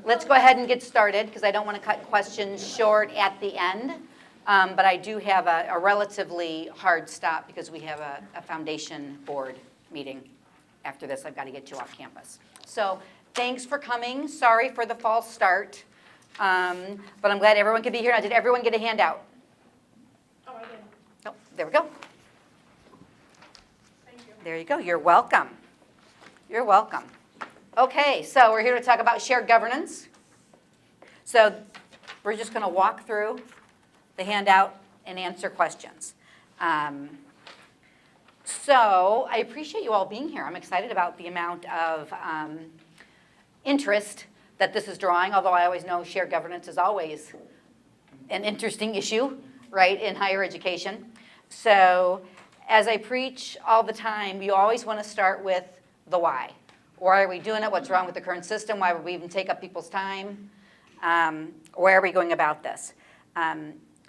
Let's go ahead and get started because I don't want to cut questions short at the end. But I do have a relatively hard stop because we have a foundation board meeting. After this, I've got to get you off campus. So thanks for coming. Sorry for the false start. But I'm glad everyone could be here. Now, did everyone get a handout? Oh, I did. Oh, there we go. Thank you. There you go. You're welcome. You're welcome. Okay, so we're here to talk about shared governance. So we're just going to walk through the handout and answer questions. So I appreciate you all being here. I'm excited about the amount of interest that this is drawing, although I always know shared governance is always an interesting issue, right, in higher education. So as I preach all the time, you always want to start with the why. Why are we doing it? What's wrong with the current system? Why would we even take up people's time? Where are we going about this?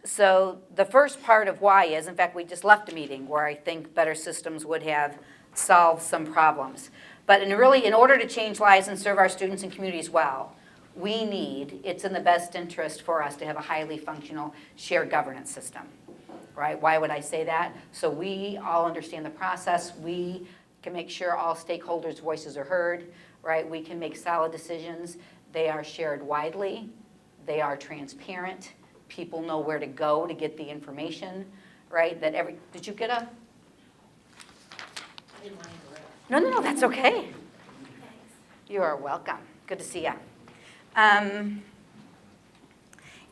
So the first part of why is, in fact, we just left a meeting where I think better systems would have solved some problems. But in order to change lives and serve our students and communities well, it's in the best interest for us to have a highly functional shared governance system, right? Why would I say that? So we all understand the process. We can make sure all stakeholders' voices are heard, right? We can make solid decisions. They are shared widely. They are transparent. People know where to go to get the information, right? Did you get a? I didn't want to interrupt. No, that's okay. Thanks. You are welcome. Good to see you. And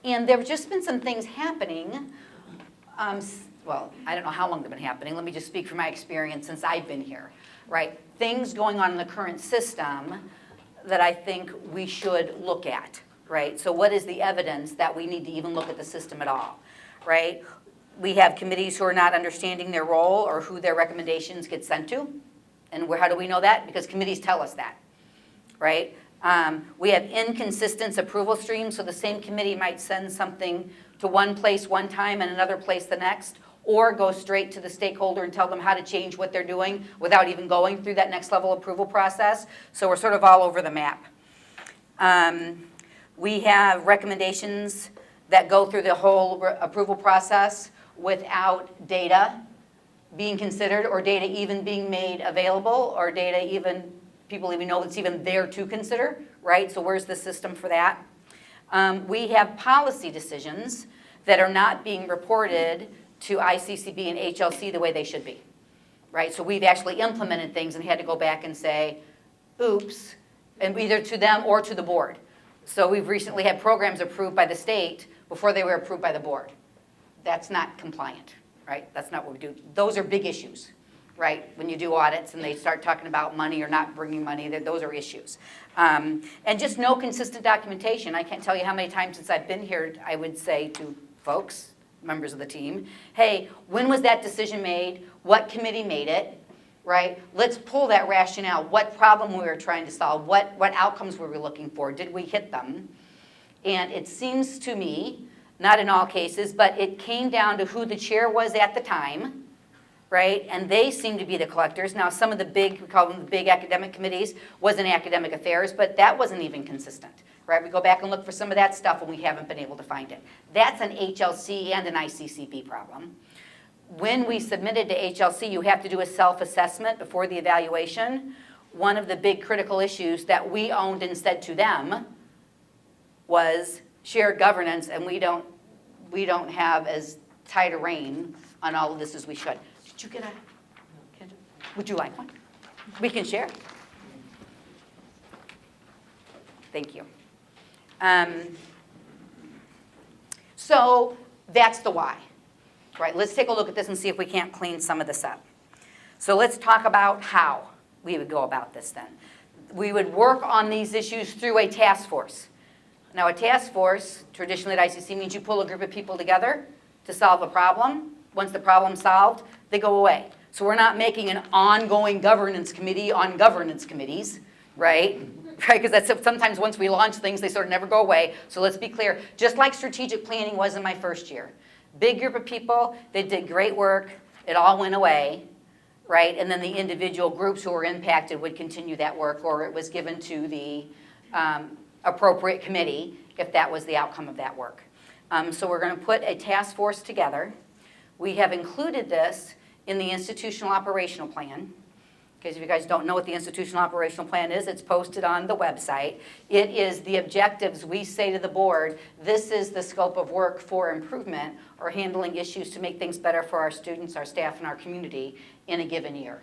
there have just been some things happening. Well, I don't know how long they've been happening. Let me just speak from my experience since I've been here, right? Things going on in the current system that I think we should look at, right? So what is the evidence that we need to even look at the system at all, right? We have committees who are not understanding their role or who their recommendations get sent to. And how do we know that? Because committees tell us that, right? We have inconsistent approval streams, so the same committee might send something to one place one time and another place the next, or go straight to the stakeholder and tell them how to change what they're doing without even going through that next level approval process. So we're sort of all over the map. We have recommendations that go through the whole approval process without data being considered or data even being made available or data even people even know it's even there to consider, right? So where's the system for that? We have policy decisions that are not being reported to ICCB and HLC the way they should be, right? So we've actually implemented things and had to go back and say, oops, and either to them or to the board. So we've recently had programs approved by the state before they were approved by the board. That's not compliant, right? That's not what we do. Those are big issues, right? When you do audits and they start talking about money or not bringing money, those are issues. And just no consistent documentation. I can't tell you how many times since I've been here, I would say to folks, members of the team, hey, when was that decision made? What committee made it, right? Let's pull that rationale. What problem we were trying to solve? What outcomes were we looking for? Did we hit them? And it seems to me, not in all cases, but it came down to who the chair was at the time, right? And they seem to be the collectors. Now, some of the we call them the big academic committees, was in academic affairs, but that wasn't even consistent, right? We go back and look for some of that stuff and we haven't been able to find it. That's an HLC and an ICCB problem. When we submitted to HLC, you have to do a self-assessment before the evaluation. One of the big critical issues that we owned and said to them was shared governance, and we don't have as tight a rein on all of this as we should. Did you get a, would you like one? We can share. Thank you. So that's the why, right? Let's take a look at this and see if we can't clean some of this up. So let's talk about how we would go about this then. We would work on these issues through a task force. Now, a task force, traditionally at ICC, means you pull a group of people together to solve a problem. Once the problem's solved, they go away. So we're not making an ongoing governance committee on governance committees, right? Right, because that's sometimes once we launch things, they sort of never go away. So let's be clear, just like strategic planning was in my first year. Big group of people, they did great work, it all went away, right? And then the individual groups who were impacted would continue that work, or it was given to the appropriate committee if that was the outcome of that work. So we're going to put a task force together. We have included this in the institutional operational plan. Because if you guys don't know what the institutional operational plan is, it's posted on the website. It is the objectives we say to the board, this is the scope of work for improvement or handling issues to make things better for our students, our staff, and our community in a given year.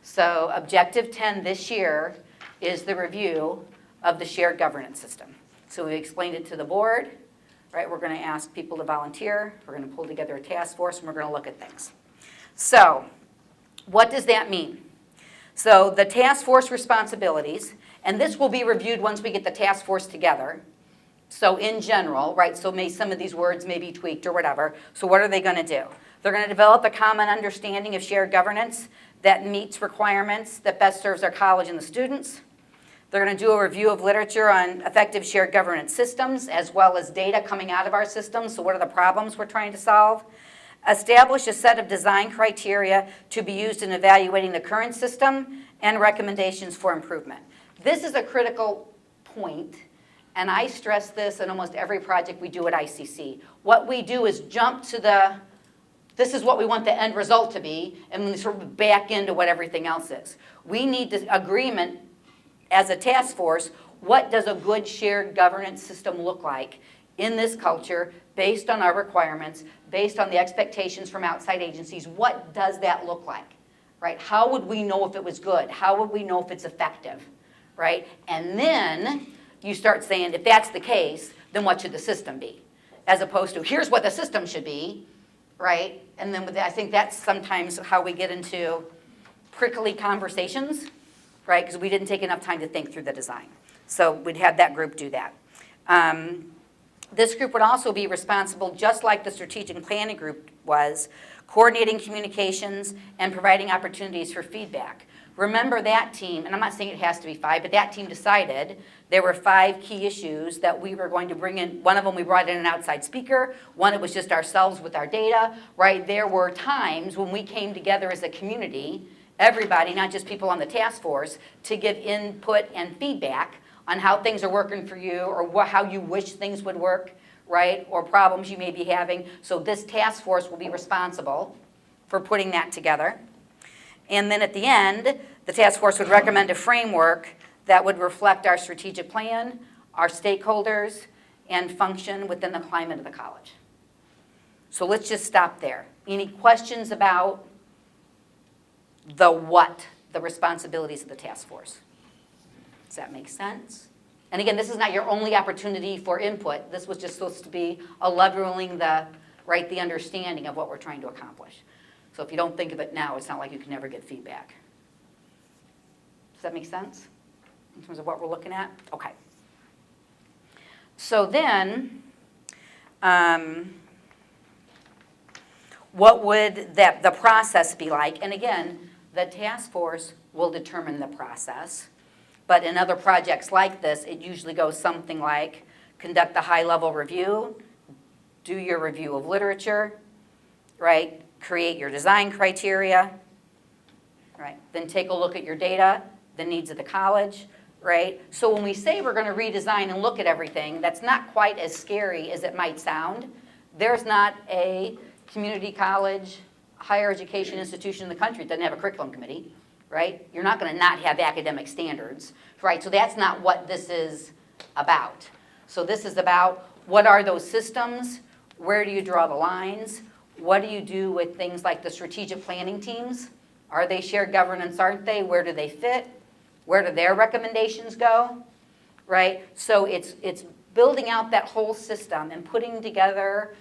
So objective 10 this year is the review of the shared governance system. So we explained it to the board, right? We're going to ask people to volunteer. We're going to pull together a task force, and we're going to look at things. So what does that mean? So the task force responsibilities, and this will be reviewed once we get the task force together. So in general, right, so some of these words may be tweaked or whatever. So what are they going to do? They're going to develop a common understanding of shared governance that meets requirements that best serves our college and the students. They're going to do a review of literature on effective shared governance systems as well as data coming out of our systems. So what are the problems we're trying to solve? Establish a set of design criteria to be used in evaluating the current system and recommendations for improvement. This is a critical point, and I stress this in almost every project we do at ICC. What we do is jump to this is what we want the end result to be, and we sort of back into what everything else is. We need this agreement as a task force. What does a good shared governance system look like in this culture based on our requirements, based on the expectations from outside agencies? What does that look like, right? How would we know if it was good? How would we know if it's effective, right? And then you start saying, if that's the case, then what should the system be? As opposed to, here's what the system should be, right? And then I think that's sometimes how we get into prickly conversations, right? Because we didn't take enough time to think through the design. So we'd have that group do that. This group would also be responsible, just like the strategic planning group was, coordinating communications and providing opportunities for feedback. Remember that team, and I'm not saying it has to be 5, but that team decided there were 5 key issues that we were going to bring in. One of them, we brought in an outside speaker. One, it was just ourselves with our data, right? There were times when we came together as a community, everybody, not just people on the task force, to give input and feedback on how things are working for you or how you wish things would work, right? Or problems you may be having. So this task force will be responsible for putting that together. And then at the end, the task force would recommend a framework that would reflect our strategic plan, our stakeholders, and function within the climate of the college. So let's just stop there. Any questions about the responsibilities of the task force? Does that make sense? And again, this is not your only opportunity for input. This was just supposed to be a leveling the understanding of what we're trying to accomplish. So if you don't think of it now, it's not like you can never get feedback. Does that make sense in terms of what we're looking at? Okay. So then, what would the process be like? And again, the task force will determine the process. But in other projects like this, it usually goes something like conduct a high-level review, do your review of literature, right? Create your design criteria, right? Then take a look at your data, the needs of the college, right? So when we say we're going to redesign and look at everything, that's not quite as scary as it might sound. There's not a community college, higher education institution in the country that doesn't have a curriculum committee, right? You're not going to not have academic standards, right? So that's not what this is about. So this is about what are those systems? Where do you draw the lines? What do you do with things like the strategic planning teams? Are they shared governance, aren't they? Where do they fit? Where do their recommendations go? Right? So it's building out that whole system and putting together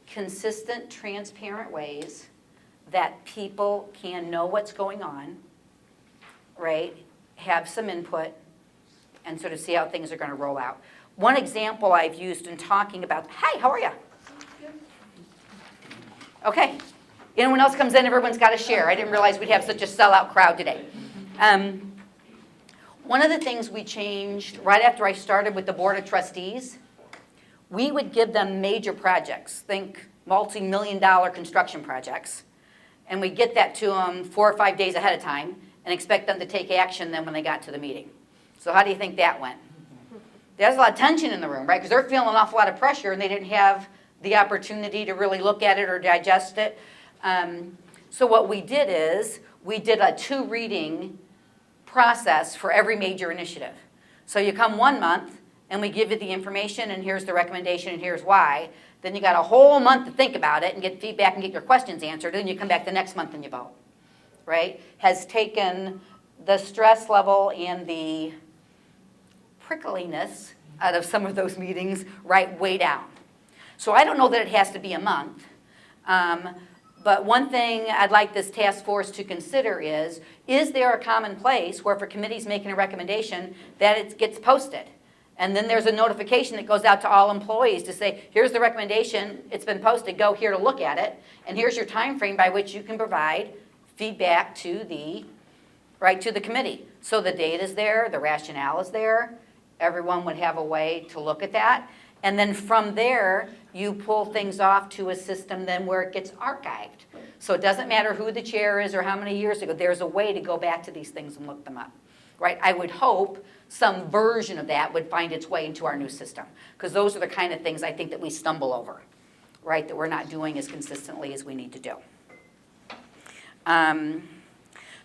consistent, transparent ways that people can know what's going on, right? Have some input and sort of see how things are going to roll out. One example I've used in talking about, hi, how are you? Okay. Anyone else comes in, everyone's got to share. I didn't realize we'd have such a sellout crowd today. One of the things we changed right after I started with the Board of Trustees, we would give them major projects, think multi-million-dollar construction projects, and we'd get that to them 4 or 5 days ahead of time and expect them to take action then when they got to the meeting. So how do you think that went? There's a lot of tension in the room, right? Because they're feeling an awful lot of pressure and they didn't have the opportunity to really look at it or digest it. So what we did is we did a 2-reading process for every major initiative. So you come 1 month and we give you the information and here's the recommendation and here's why. Then you got a whole month to think about it and get feedback and get your questions answered. Then you come back the next month and you vote, right? Has taken the stress level and the prickliness out of some of those meetings, right, way down. So I don't know that it has to be a month. But one thing I'd like this task force to consider is there a common place where if a committee's making a recommendation that it gets posted? And then there's a notification that goes out to all employees to say, here's the recommendation, it's been posted, go here to look at it, and here's your time frame by which you can provide feedback to the committee. So the data's there, the rationale is there, everyone would have a way to look at that. And then from there, you pull things off to a system then where it gets archived. So it doesn't matter who the chair is or how many years ago, there's a way to go back to these things and look them up, right? I would hope some version of that would find its way into our new system, because those are the kind of things I think that we stumble over, right? That we're not doing as consistently as we need to do.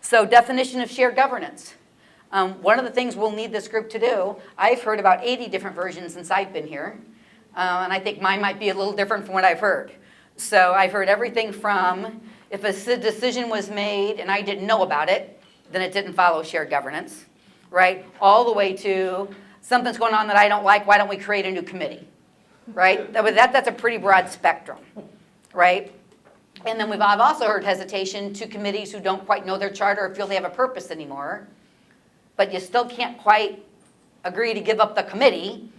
So definition of shared governance. One of the things we'll need this group to do, I've heard about 80 different versions since I've been here, and I think mine might be a little different from what I've heard. So I've heard everything from if a decision was made and I didn't know about it, then it didn't follow shared governance, right? All the way to something's going on that I don't like, why don't we create a new committee, right? That's a pretty broad spectrum, right? And then I've also heard hesitation to committees who don't quite know their charter or feel they have a purpose anymore, but you still can't quite agree to give up the committee,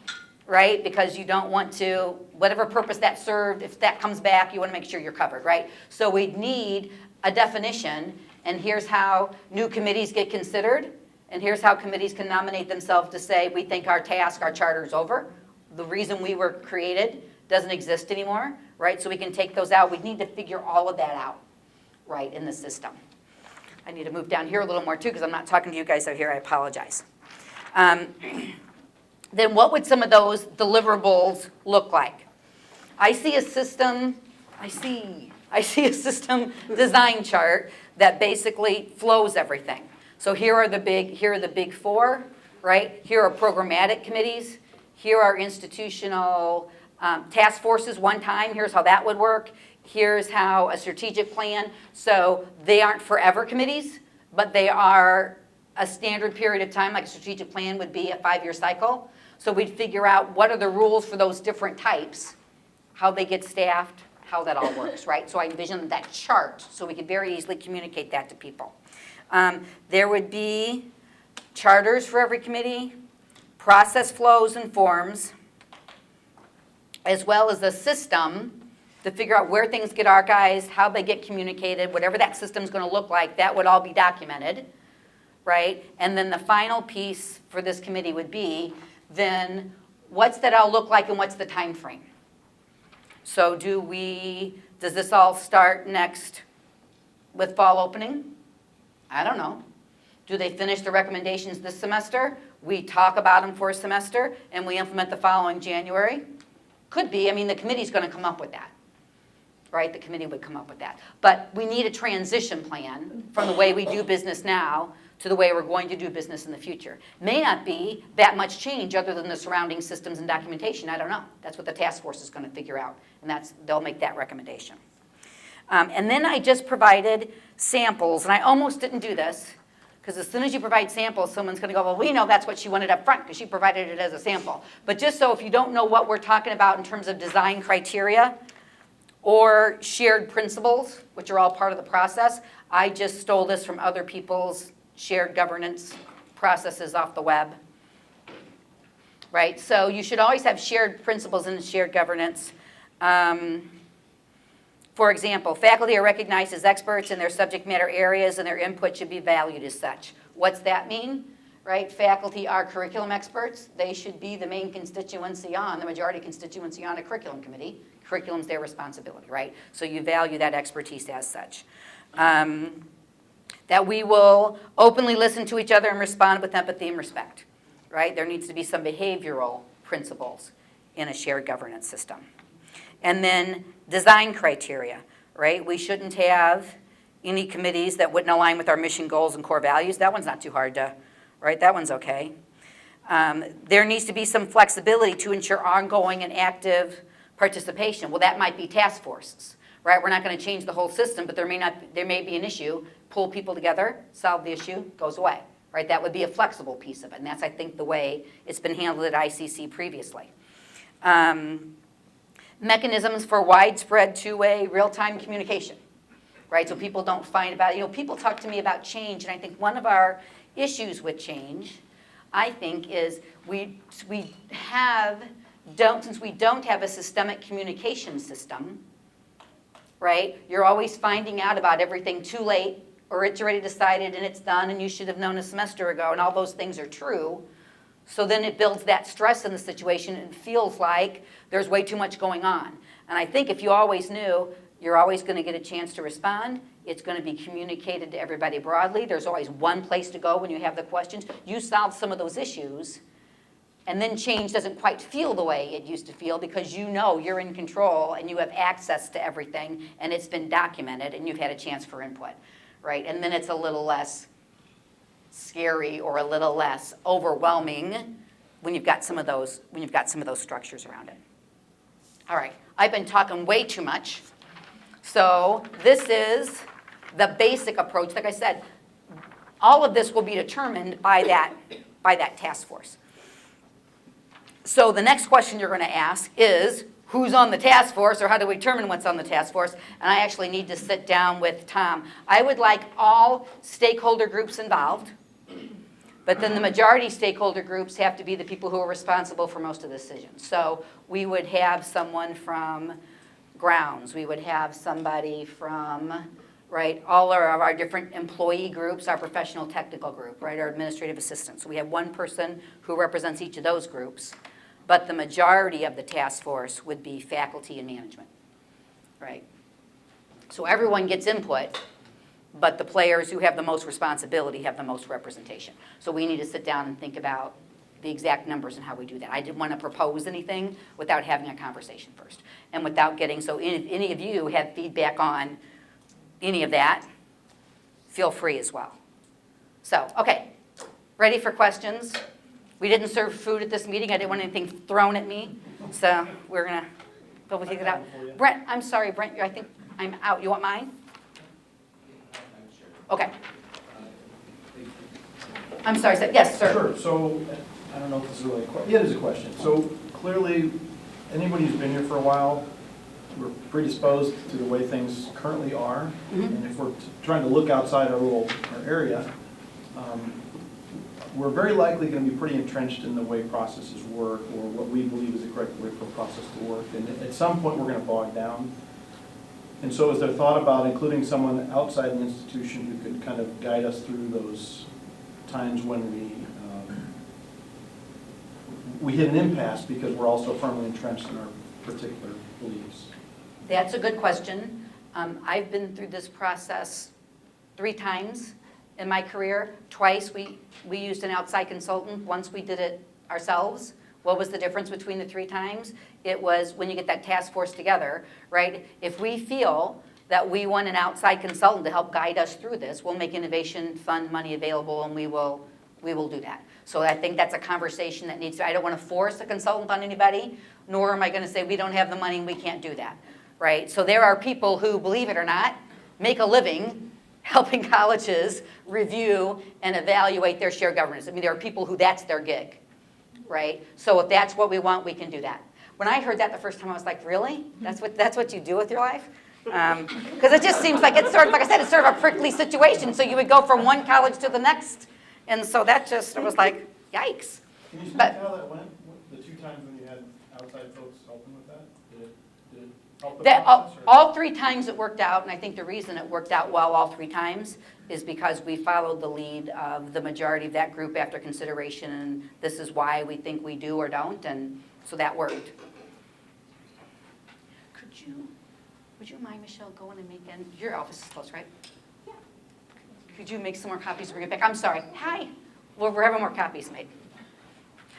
right? Because you don't want to, whatever purpose that served, if that comes back, you want to make sure you're covered, right? So we need a definition, and here's how new committees get considered, and here's how committees can nominate themselves to say, we think our task, our charter is over. The reason we were created doesn't exist anymore, right? So we can take those out. We need to figure all of that out, right, in the system. I need to move down here a little more too, because I'm not talking to you guys out here. I apologize. Then what would some of those deliverables look like? I see a system design chart that basically flows everything. So here are the big 4, right? Here are programmatic committees. Here are institutional task forces one time. Here's how that would work. Here's how a strategic plan. So they aren't forever committees, but they are a standard period of time, like a strategic plan would be a 5-year cycle. So we'd figure out what are the rules for those different types, how they get staffed, how that all works, right? So I envision that chart so we could very easily communicate that to people. There would be charters for every committee, process flows and forms, as well as a system to figure out where things get archived, how they get communicated, whatever that system's going to look like, that would all be documented, right? And then the final piece for this committee would be, then what's that all look like and what's the time frame? So does this all start next with fall opening? I don't know. Do they finish the recommendations this semester? We talk about them for a semester and we implement the following January? Could be. I mean, the committee's going to come up with that, right? The committee would come up with that. But we need a transition plan from the way we do business now to the way we're going to do business in the future. May not be that much change other than the surrounding systems and documentation. I don't know. That's what the task force is going to figure out, and they'll make that recommendation. And then I just provided samples, and I almost didn't do this, because as soon as you provide samples, someone's going to go, well, we know that's what she wanted up front because she provided it as a sample. But just so if you don't know what we're talking about in terms of design criteria or shared principles, which are all part of the process, I just stole this from other people's shared governance processes off the web, right? So you should always have shared principles in shared governance. For example, faculty are recognized as experts in their subject matter areas and their input should be valued as such. What's that mean? Right? Faculty are curriculum experts. They should be the main constituency on, the majority constituency on a curriculum committee. Curriculum's their responsibility, right? So you value that expertise as such. That we will openly listen to each other and respond with empathy and respect. right? There needs to be some behavioral principles in a shared governance system. And then design criteria, right? We shouldn't have any committees that wouldn't align with our mission goals and core values. That one's not too hard to, right? That one's okay. There needs to be some flexibility to ensure ongoing and active participation. Well, that might be task forces, right? We're not going to change the whole system, but there may be an issue. Pull people together, solve the issue, goes away, right? That would be a flexible piece of it, and that's, I think, the way it's been handled at ICC previously. Mechanisms for widespread two-way real-time communication, right? So people don't find about, people talk to me about change, and I think one of our issues with change, I think, is since we don't have a systemic communication system, right? You're always finding out about everything too late, or it's already decided and it's done and you should have known a semester ago, and all those things are true. So then it builds that stress in the situation and feels like there's way too much going on. And I think if you always knew, you're always going to get a chance to respond. It's going to be communicated to everybody broadly. There's always one place to go when you have the questions. You solve some of those issues, and then change doesn't quite feel the way it used to feel because you know you're in control and you have access to everything and it's been documented and you've had a chance for input, right? And then it's a little less scary or a little less overwhelming when you've got some of those structures around it. All right, I've been talking way too much. So this is the basic approach. Like I said, all of this will be determined by that task force. So the next question you're going to ask is, who's on the task force, or how do we determine what's on the task force? And I actually need to sit down with Tom. I would like all stakeholder groups involved, but then the majority stakeholder groups have to be the people who are responsible for most of the decisions. So we would have someone from grounds, we would have somebody from, right, all of our different employee groups, our professional technical group, right, our administrative assistants. So we have one person who represents each of those groups, but the majority of the task force would be faculty and management, right? So everyone gets input, but the players who have the most responsibility have the most representation. So we need to sit down and think about the exact numbers and how we do that. I didn't want to propose anything without having a conversation first. And without getting, so if any of you have feedback on any of that, feel free as well. So, okay, ready for questions? We didn't serve food at this meeting. I didn't want anything thrown at me. So we're going to go take it out. Brent, I'm sorry, Brent, I think I'm out. You want mine? Okay. I'm sorry, yes, sir. Sure, so I don't know if this is really a question. Yeah, it is a question. So clearly, anybody who's been here for a while, we're predisposed to the way things currently are. And if we're trying to look outside our area, we're very likely going to be pretty entrenched in the way processes work, or what we believe is the correct way for a process to work. And at some point, we're going to bog down. And so is there thought about including someone outside the institution who could kind of guide us through those times when we hit an impasse because we're also firmly entrenched in our particular beliefs? That's a good question. I've been through this process 3 times in my career. Twice we used an outside consultant. Once we did it ourselves. What was the difference between the 3 times? It was when you get that task force together, right? If we feel that we want an outside consultant to help guide us through this, we'll make innovation fund money available, and we will do that. So I think that's a conversation that needs to, I don't want to force a consultant on anybody, nor am I going to say we don't have the money and we can't do that, right? So there are people who, believe it or not, make a living helping colleges review and evaluate their shared governance. I mean, there are people who that's their gig, right? So if that's what we want, we can do that. When I heard that the first time, I was like, really? That's what you do with your life? Because it just seems like it's sort of, like I said, it's sort of a prickly situation. So you would go from one college to the next. And so that just, it was like, yikes. Can you speak how that went? The 2 times when you had outside folks helping with that? Did it help the process? All 3 times it worked out, and I think the reason it worked out well all 3 times is because we followed the lead of the majority of that group after consideration, and this is why we think we do or don't, and so that worked. Would you mind, Michelle, going and making, your office is close, right? Yeah. Could you make some more copies and bring it back? I'm sorry. Hi. We're having more copies made.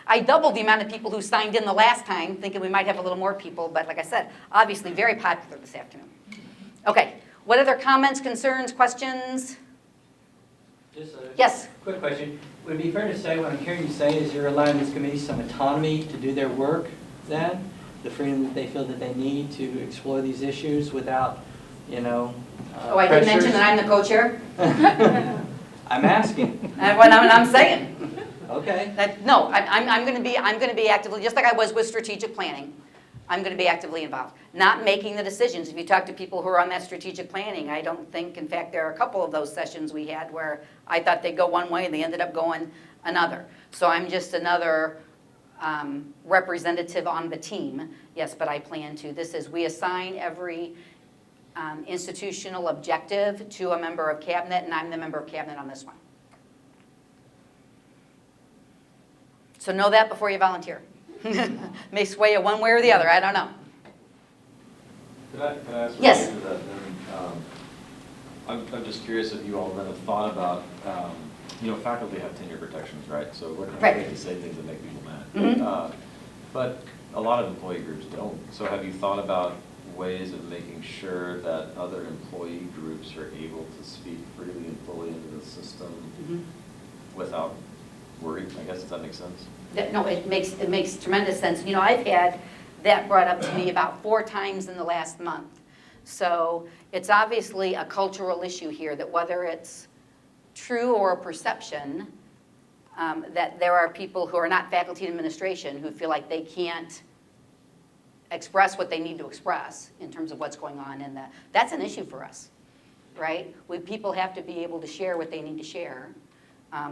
I doubled the amount of people who signed in the last time, thinking we might have a little more people, but like I said, obviously very popular this afternoon. Okay, what other comments, concerns, questions? Just a Yes? quick question. Would it be fair to say, what I'm hearing you say is you're allowing this committee some autonomy to do their work then? The freedom that they feel that they need to explore these issues without, Oh, I did mention pressures? that I'm the co-chair? I'm asking. What I'm saying. Okay. No, I'm going to be actively, just like I was with strategic planning, I'm going to be actively involved. Not making the decisions. If you talk to people who are on that strategic planning, I don't think, in fact, there are a couple of those sessions we had where I thought they'd go one way and they ended up going another. So I'm just another representative on the team. Yes, but I plan to. We assign every institutional objective to a member of cabinet, and I'm the member of cabinet on this one. So know that before you volunteer. May sway you one way or the other, I don't know. Can I ask Yes. a question to that then? I'm just curious if you all then have thought about, faculty have tenure protections, right? So we're not Right. going to say things that make people mad. Mhm. But a lot of employee groups don't. So have you thought about ways of making sure that other employee groups are able to speak freely and fully into the system without worry? I guess, does that make sense? No, it makes tremendous sense. I've had that brought up to me about 4 times in the last month. So it's obviously a cultural issue here that whether it's true or a perception, that there are people who are not faculty and administration who feel like they can't express what they need to express in terms of what's going on, and that's an issue for us, right? People have to be able to share what they need to share.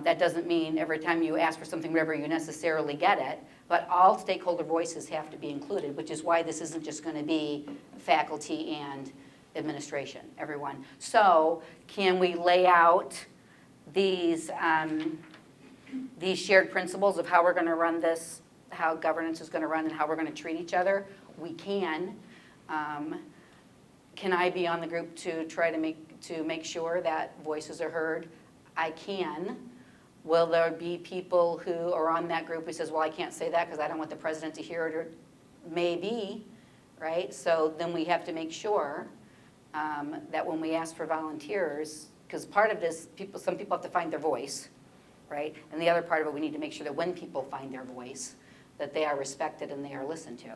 That doesn't mean every time you ask for something, whatever, you necessarily get it, but all stakeholder voices have to be included, which is why this isn't just going to be faculty and administration, everyone. So can we lay out these shared principles of how we're going to run this, how governance is going to run, and how we're going to treat each other? We can. Can I be on the group to try to make sure that voices are heard? I can. Will there be people who are on that group who says, well, I can't say that because I don't want the president to hear it? Or maybe, right? So then we have to make sure that when we ask for volunteers, because part of this, some people have to find their voice, right? And the other part of it, we need to make sure that when people find their voice, that they are respected and they are listened to.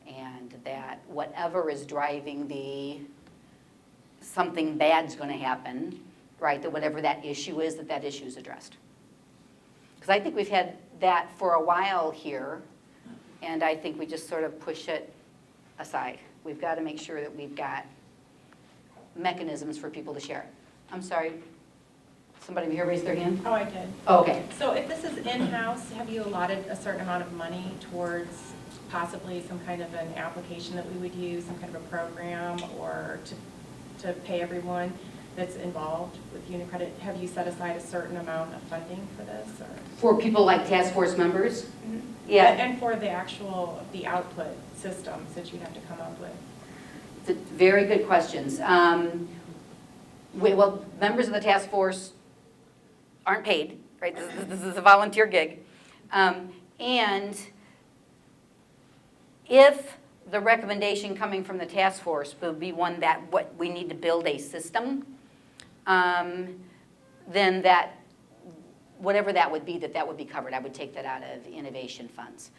And that whatever is driving something bad's going to happen, right, that whatever that issue is, that issue is addressed. Because I think we've had that for a while here, and I think we just sort of push it aside. We've got to make sure that we've got mechanisms for people to share. I'm sorry, somebody here raised their hand? Oh, I did. Oh, okay. So if this is in-house, have you allotted a certain amount of money towards possibly some kind of an application that we would use, some kind of a program, or to pay everyone that's involved with UniCredit? Have you set aside a certain amount of funding for this? Or? For people like task force members? Mm-hmm. Yeah. And for the output systems that you have to come up with? Very good questions. Well, members of the task force aren't paid, right? This is a volunteer gig. And if the recommendation coming from the task force will be one that what we need to build a system, then that, whatever that would be, that would be covered. I would take that out of innovation funds.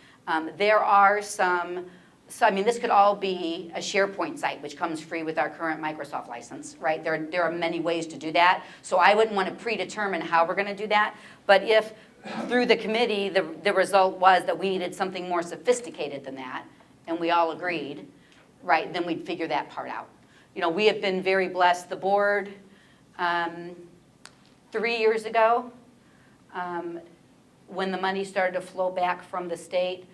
There are this could all be a SharePoint site, which comes free with our current Microsoft license, right? There are many ways to do that. So I wouldn't want to predetermine how we're going to do that. But if through the committee, the result was that we needed something more sophisticated than that, and we all agreed, right, then we'd figure that part out. We have been very blessed. The board, 3 years ago, when the money started to flow back from the state,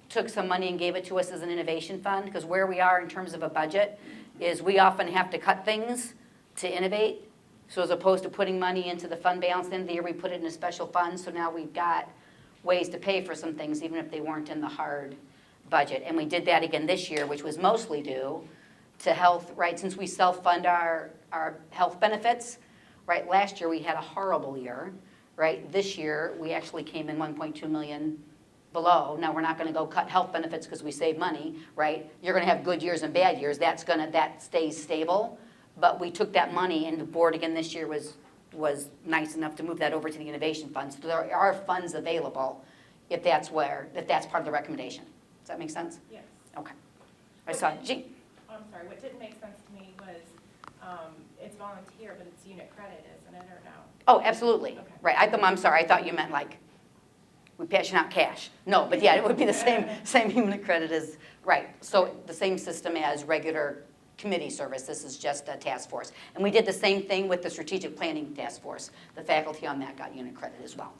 took some money and gave it to us as an innovation fund, because where we are in terms of a budget is we often have to cut things to innovate. So as opposed to putting money into the fund balance at the end of the year, we put it in a special fund. So now we've got ways to pay for some things, even if they weren't in the hard budget. And we did that again this year, which was mostly due to health, right? Since we self-fund our health benefits, right? Last year we had a horrible year, right? This year we actually came in $1.2 million below. Now, we're not gonna go cut health benefits because we save money, right? You're gonna have good years and bad years, that stays stable. But we took that money, and the board again this year was nice enough to move that over to the innovation fund. So there are funds available if that's part of the recommendation. Does that make sense? Yes. Okay. I saw, Jean. I'm sorry, what didn't make sense to me was, it's volunteer, but it's unit credit, isn't it, or no? Oh, absolutely. Okay. Right, I'm sorry, I thought you meant like, we pass you out cash. No, but yeah, it would be the same unit credit as, right. So the same system as regular committee service, this is just a task force. And we did the same thing with the strategic planning task force. The faculty on that got unit credit as well.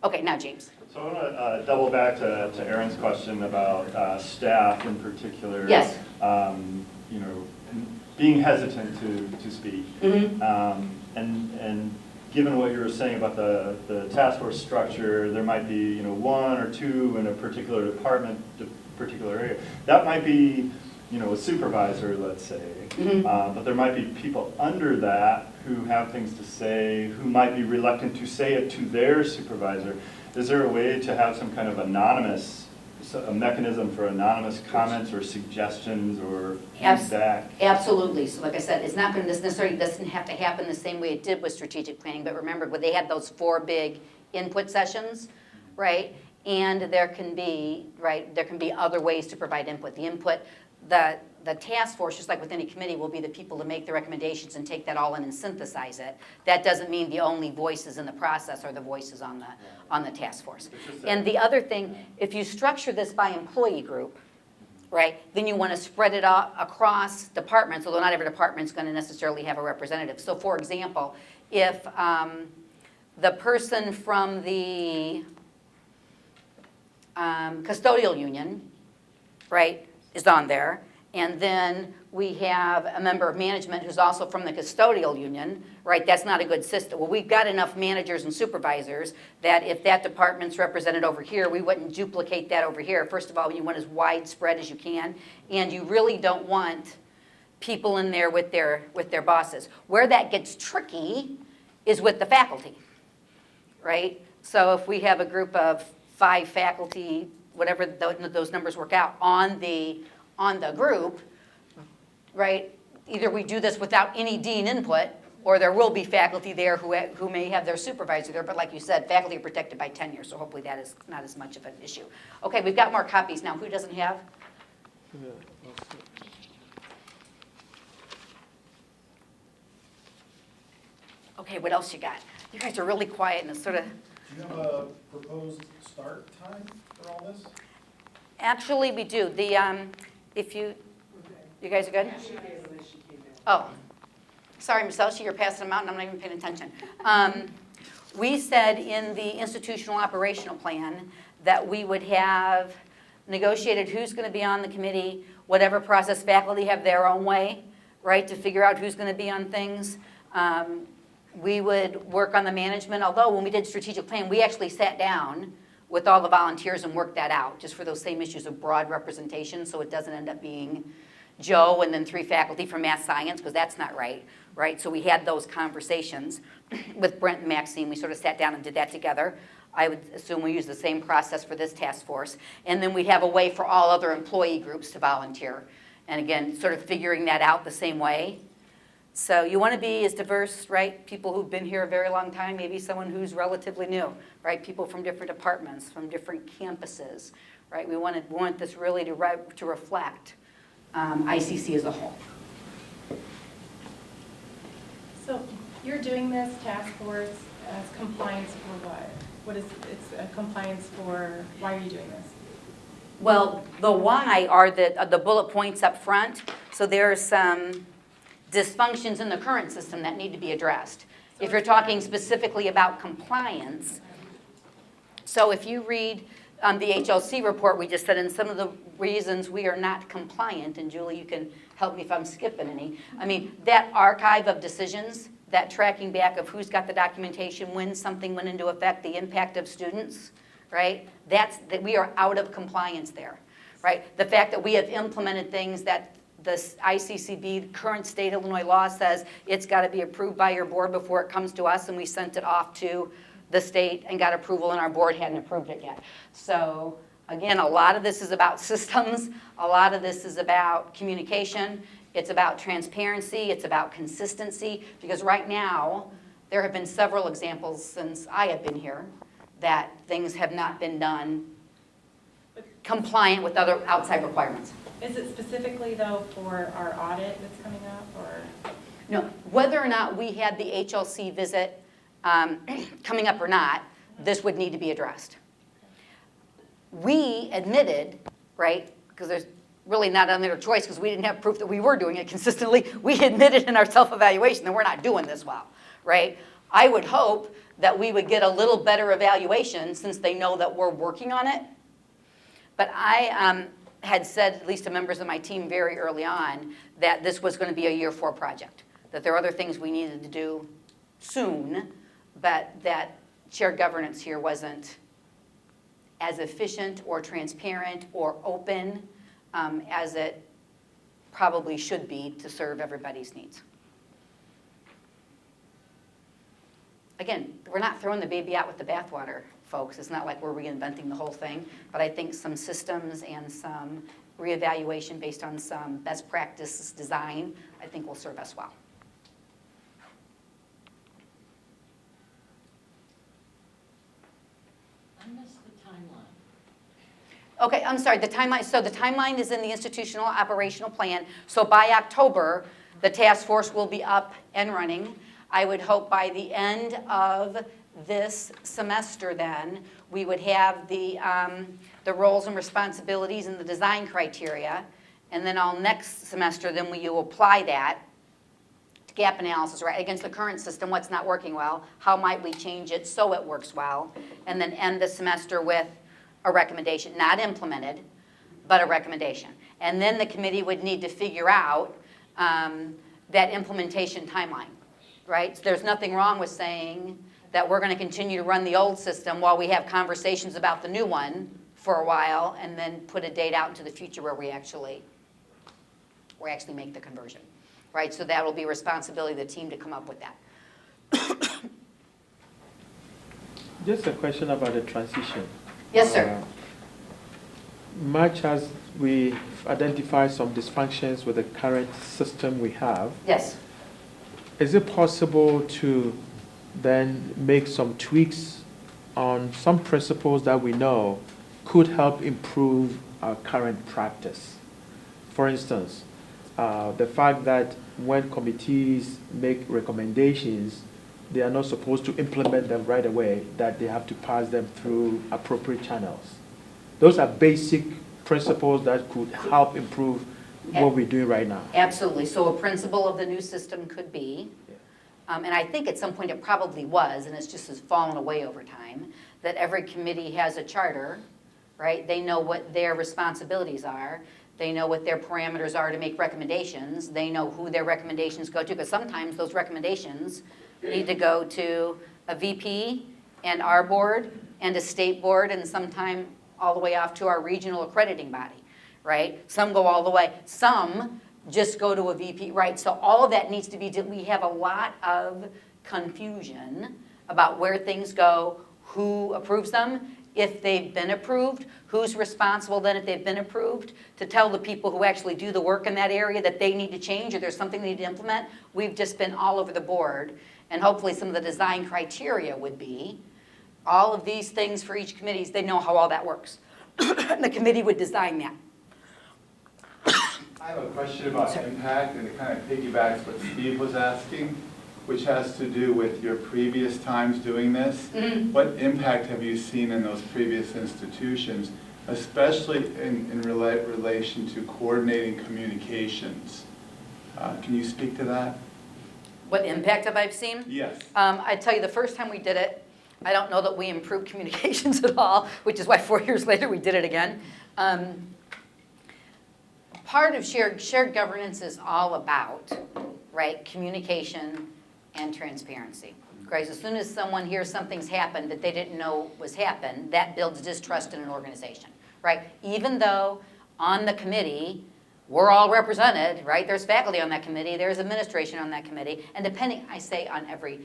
Okay, now James. So I want to double back to Erin's question about staff in particular. Yes. You know, being hesitant to speak. Mm-hmm. And given what you were saying about the task force structure, there might be, you know, one or two in a particular department, particular area. That might be, you know, a supervisor, let's say. Mm-hmm. But there might be people under that who have things to say, who might be reluctant to say it to their supervisor. Is there a way to have some kind of a mechanism for anonymous comments or suggestions or feedback? Absolutely. So like I said, it's not going to necessarily doesn't have to happen the same way it did with strategic planning. But remember, when they had those 4 big input sessions, right? And there can be other ways to provide input. The input, the task force, just like with any committee, will be the people to make the recommendations and take that all in and synthesize it. That doesn't mean the only voices in the process are the voices on the task force. And the other thing, if you structure this by employee group, right, then you want to spread it out across departments, although not every department is going to necessarily have a representative. So for example, if the person from the custodial union, right, is on there, and then we have a member of management who's also from the custodial union, right? That's not a good system. Well, we've got enough managers and supervisors that if that department's represented over here, we wouldn't duplicate that over here. First of all, you want as widespread as you can, and you really don't want people in there with their bosses. Where that gets tricky is with the faculty, right? So if we have a group of 5 faculty, whatever those numbers work out, on the group, right? Either we do this without any dean input, or there will be faculty there who may have their supervisor there. But like you said, faculty are protected by tenure, so hopefully that is not as much of an issue. Okay, we've got more copies now. Who doesn't have? Okay, what else you got? You guys are really quiet and it's sort of. Do you have a proposed start time for all this? Actually, we do. You guys are good? Oh, sorry, Michelle, you're passing them out and I'm not even paying attention. We said in the institutional operational plan that we would have negotiated who's going to be on the committee, whatever process. Faculty have their own way, right, to figure out who's going to be on things. We would work on the management, although when we did strategic plan, we actually sat down with all the volunteers and worked that out, just for those same issues of broad representation, so it doesn't end up being Joe and then 3 faculty from math science, because that's not right, right? So we had those conversations with Brent and Maxine. We sort of sat down and did that together. I would assume we use the same process for this task force. And then we have a way for all other employee groups to volunteer. And again, sort of figuring that out the same way. So you want to be as diverse, right? People who've been here a very long time, maybe someone who's relatively new, right? People from different departments, from different campuses, right? We want this really to reflect ICC as a whole. So you're doing this task force as compliance for what? It's a compliance for, why are you doing this? Well, the why are the bullet points up front. So there's some dysfunctions in the current system that need to be addressed. If you're talking specifically about compliance, so if you read the HLC report, we just said in some of the reasons we are not compliant, and Julie, you can help me if I'm skipping any. I mean, that archive of decisions, that tracking back of who's got the documentation, when something went into effect, the impact of students, right? That we are out of compliance there, right? The fact that we have implemented things that the ICCB, current state Illinois law says it's got to be approved by your board before it comes to us, and we sent it off to the state and got approval, and our board hadn't approved it yet. So again, a lot of this is about systems. A lot of this is about communication. It's about transparency. It's about consistency. Because right now, there have been several examples since I have been here that things have not been done compliant with other outside requirements. Is it specifically though for our audit that's coming up, or? No, whether or not we had the HLC visit coming up or not, this would need to be addressed. We admitted, right, because there's really not another choice because we didn't have proof that we were doing it consistently. We admitted in our self-evaluation that we're not doing this well, right? I would hope that we would get a little better evaluation since they know that we're working on it. But I had said, at least to members of my team very early on, that this was going to be a year 4 project, that there are other things we needed to do soon, but that shared governance here wasn't as efficient or transparent or open as it probably should be to serve everybody's needs. Again, we're not throwing the baby out with the bathwater, folks. It's not like we're reinventing the whole thing, but I think some systems and some reevaluation based on some best practices design, I think will serve us well. I missed the timeline. Okay, I'm sorry, the timeline, so the timeline is in the institutional operational plan. So by October, the task force will be up and running. I would hope by the end of this semester then, we would have the roles and responsibilities and the design criteria. And then all next semester, then we will apply that to gap analysis, right, against the current system, what's not working well, how might we change it so it works well, and then end the semester with a recommendation, not implemented, but a recommendation. And then the committee would need to figure out that implementation timeline, right? So there's nothing wrong with saying that we're going to continue to run the old system while we have conversations about the new one for a while, and then put a date out into the future where we actually make the conversion, right? So that will be responsibility of the team to come up with that. Just a question about the transition. Yes, sir. Much as we identify some dysfunctions with the current system we have, Yes. is it possible to then make some tweaks on some principles that we know could help improve our current practice? For instance, the fact that when committees make recommendations, they are not supposed to implement them right away, that they have to pass them through appropriate channels. Those are basic principles that could help improve what we're doing right now. Absolutely. So a principle of the new system could be, and I think at some point it probably was, and it's just has fallen away over time, that every committee has a charter, right? They know what their responsibilities are. They know what their parameters are to make recommendations. They know who their recommendations go to, because sometimes those recommendations need to go to a VP and our board and a state board, and sometime all the way off to our regional accrediting body, right? Some go all the way. Some just go to a VP, right? So all of that needs to be, we have a lot of confusion about where things go, who approves them, if they've been approved, who's responsible then if they've been approved, to tell the people who actually do the work in that area that they need to change or there's something they need to implement. We've just been all over the board, and hopefully some of the design criteria would be all of these things for each committee, they know how all that works. The committee would design that. I have a question about impact, and it kind of piggybacks what Steve was asking, which has to do with your previous times doing this. Mm-hmm. What impact have you seen in those previous institutions, especially in relation to coordinating communications? Can you speak to that? What impact have I seen? Yes. I tell you, the first time we did it, I don't know that we improved communications at all, which is why 4 years later we did it again. Part of shared governance is all about, right, communication and transparency. Right? As soon as someone hears something's happened that they didn't know was happened, that builds distrust in an organization, right? Even though on the committee, we're all represented, right? There's faculty on that committee, there's administration on that committee, and depending, I say on every,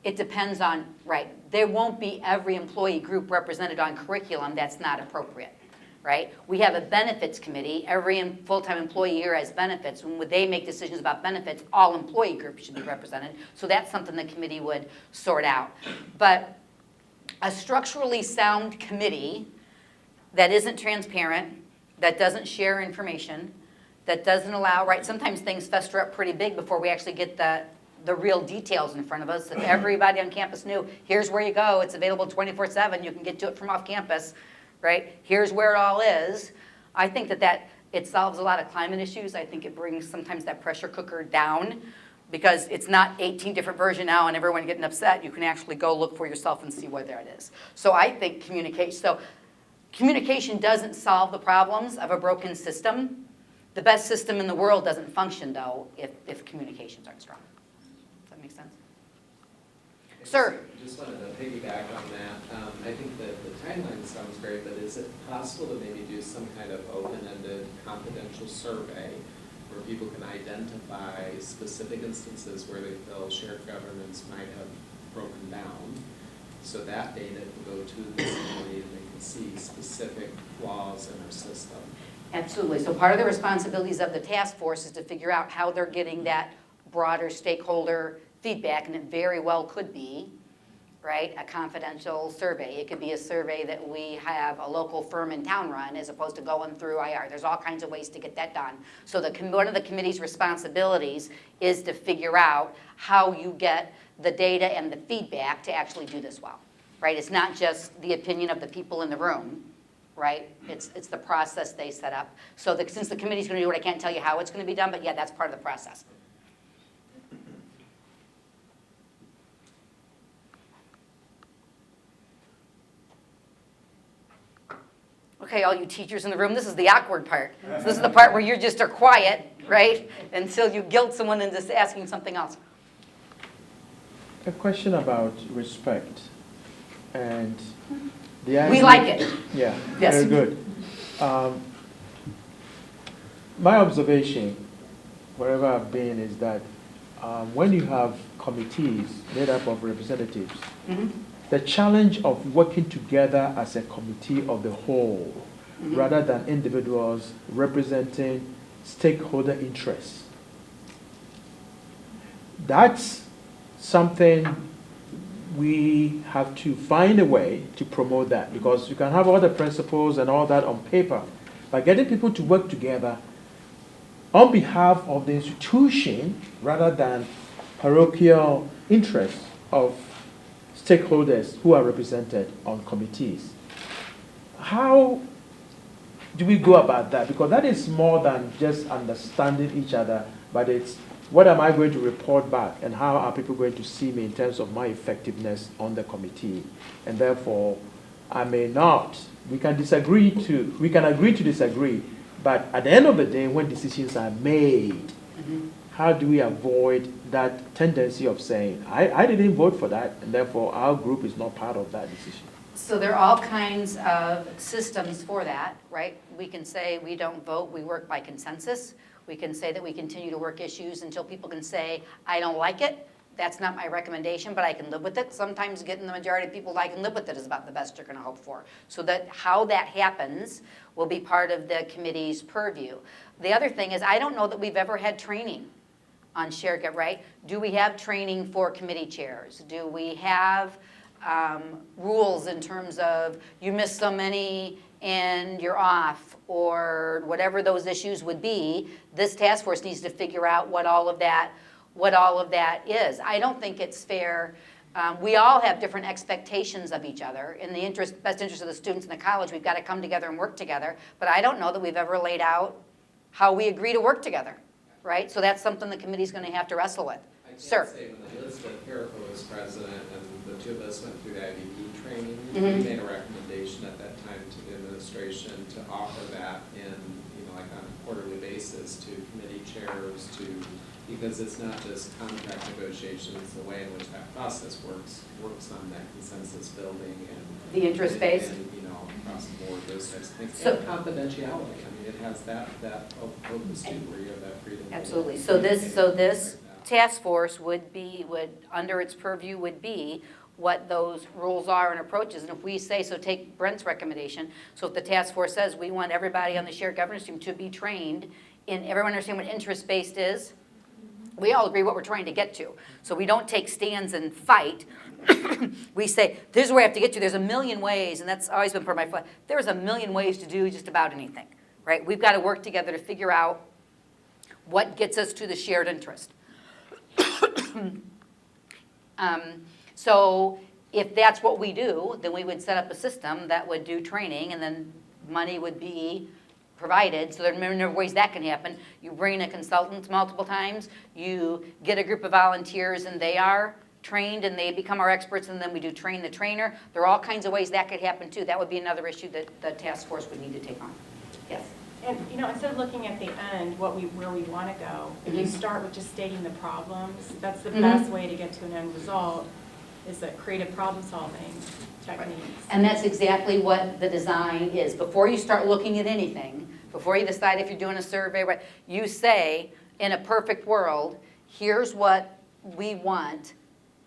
It depends on, right, there won't be every employee group represented on curriculum, that's not appropriate, right? We have a benefits committee, every full-time employee here has benefits, when they make decisions about benefits, all employee groups should be represented, so that's something the committee would sort out. But a structurally sound committee that isn't transparent, that doesn't share information, that doesn't allow, right, sometimes things fester up pretty big before we actually get the real details in front of us. If everybody on campus knew, here's where you go, it's available 24/7, you can get to it from off campus, right? Here's where it all is. I think that it solves a lot of climate issues. I think it brings sometimes that pressure cooker down because it's not 18 different versions now and everyone getting upset. You can actually go look for yourself and see where that is. So I think communication doesn't solve the problems of a broken system. The best system in the world doesn't function, though, if communications aren't strong. Does that make sense? Sir? Just wanted to piggyback on that. I think that the timeline sounds great, but is it possible to maybe do some kind of open-ended confidential survey where people can identify specific instances where they feel shared governance might have broken down, so that data can go to the community and they can see specific flaws in our system? Absolutely. So part of the responsibilities of the task force is to figure out how they're getting that broader stakeholder feedback, and it very well could be, right, a confidential survey. It could be a survey that we have a local firm in town run as opposed to going through IR. There's all kinds of ways to get that done. So one of the committee's responsibilities is to figure out how you get the data and the feedback to actually do this well, right? It's not just the opinion of the people in the room, right? It's the process they set up. So since the committee's going to do it, I can't tell you how it's going to be done, but yeah, that's part of the process. Okay, all you teachers in the room, this is the awkward part. So this is the part where you just are quiet, right? Until you guilt someone into asking something else. A question about respect and the We idea. like it. Yeah, Yes. very good. My observation, wherever I've been, is that when you have committees made up of representatives, the challenge of working together as a committee of the whole, rather than individuals representing stakeholder interests, that's something we have to find a way to promote that, because you can have all the principles and all that on paper, but getting people to work together on behalf of the institution rather than parochial interests of stakeholders who are represented on committees. How do we go about that? Because that is more than just understanding each other, but it's what am I going to report back and how are people going to see me in terms of my effectiveness on the committee? And therefore, I may not, we can agree to disagree, but at the end of the day, when decisions are made, how do we avoid that tendency of saying, I didn't vote for that, and therefore our group is not part of that decision? So there are all kinds of systems for that, right? We can say we don't vote, we work by consensus. We can say that we continue to work issues until people can say, I don't like it, that's not my recommendation, but I can live with it. Sometimes getting the majority of people I can live with it is about the best you're going to hope for. So that how that happens will be part of the committee's purview. The other thing is, I don't know that we've ever had training on shared governance, right? Do we have training for committee chairs? Do we have rules in terms of you miss so many and you're off, or whatever those issues would be? This task force needs to figure out what all of that is. I don't think it's fair. We all have different expectations of each other. In the best interest of the students in the college, we've got to come together and work together. But I don't know that we've ever laid out how we agree to work together, right? So that's something the committee's going to have to wrestle with. I can't Sir. say when Elizabeth Perico was president and the two of us went through the IBB training, Mhm. we made a recommendation at that time to the administration to offer that in, like on a quarterly basis to committee chairs, because it's not just contract negotiations, the way in which that process works on that consensus building and The interest base. and, across the board, those types of things. So- And confidentiality, it has that openness too, where you have that freedom. Absolutely. So this task force would, under its purview would be what those rules are and approaches. And if we say, so take Brent's recommendation, so if the task force says we want everybody on the shared governance team to be trained in, everyone understand what interest-based is? We all agree what we're trying to get to. So we don't take stands and fight. We say, this is where I have to get to. There's a million ways, and that's always been part of my fight. There's a million ways to do just about anything, right? We've got to work together to figure out what gets us to the shared interest. So if that's what we do, then we would set up a system that would do training, and then money would be provided. So there are a number of ways that can happen. You bring in a consultant multiple times, you get a group of volunteers and they are trained and they become our experts, and then we do train the trainer. There are all kinds of ways that could happen too. That would be another issue that the task force would need to take on. Yes? And, instead of looking at the end, where we want to go, if you start with just stating the problems, that's the best way to get to an end result, is that creative problem solving techniques. And that's exactly what the design is. Before you start looking at anything, before you decide if you're doing a survey, right, you say, in a perfect world, here's what we want,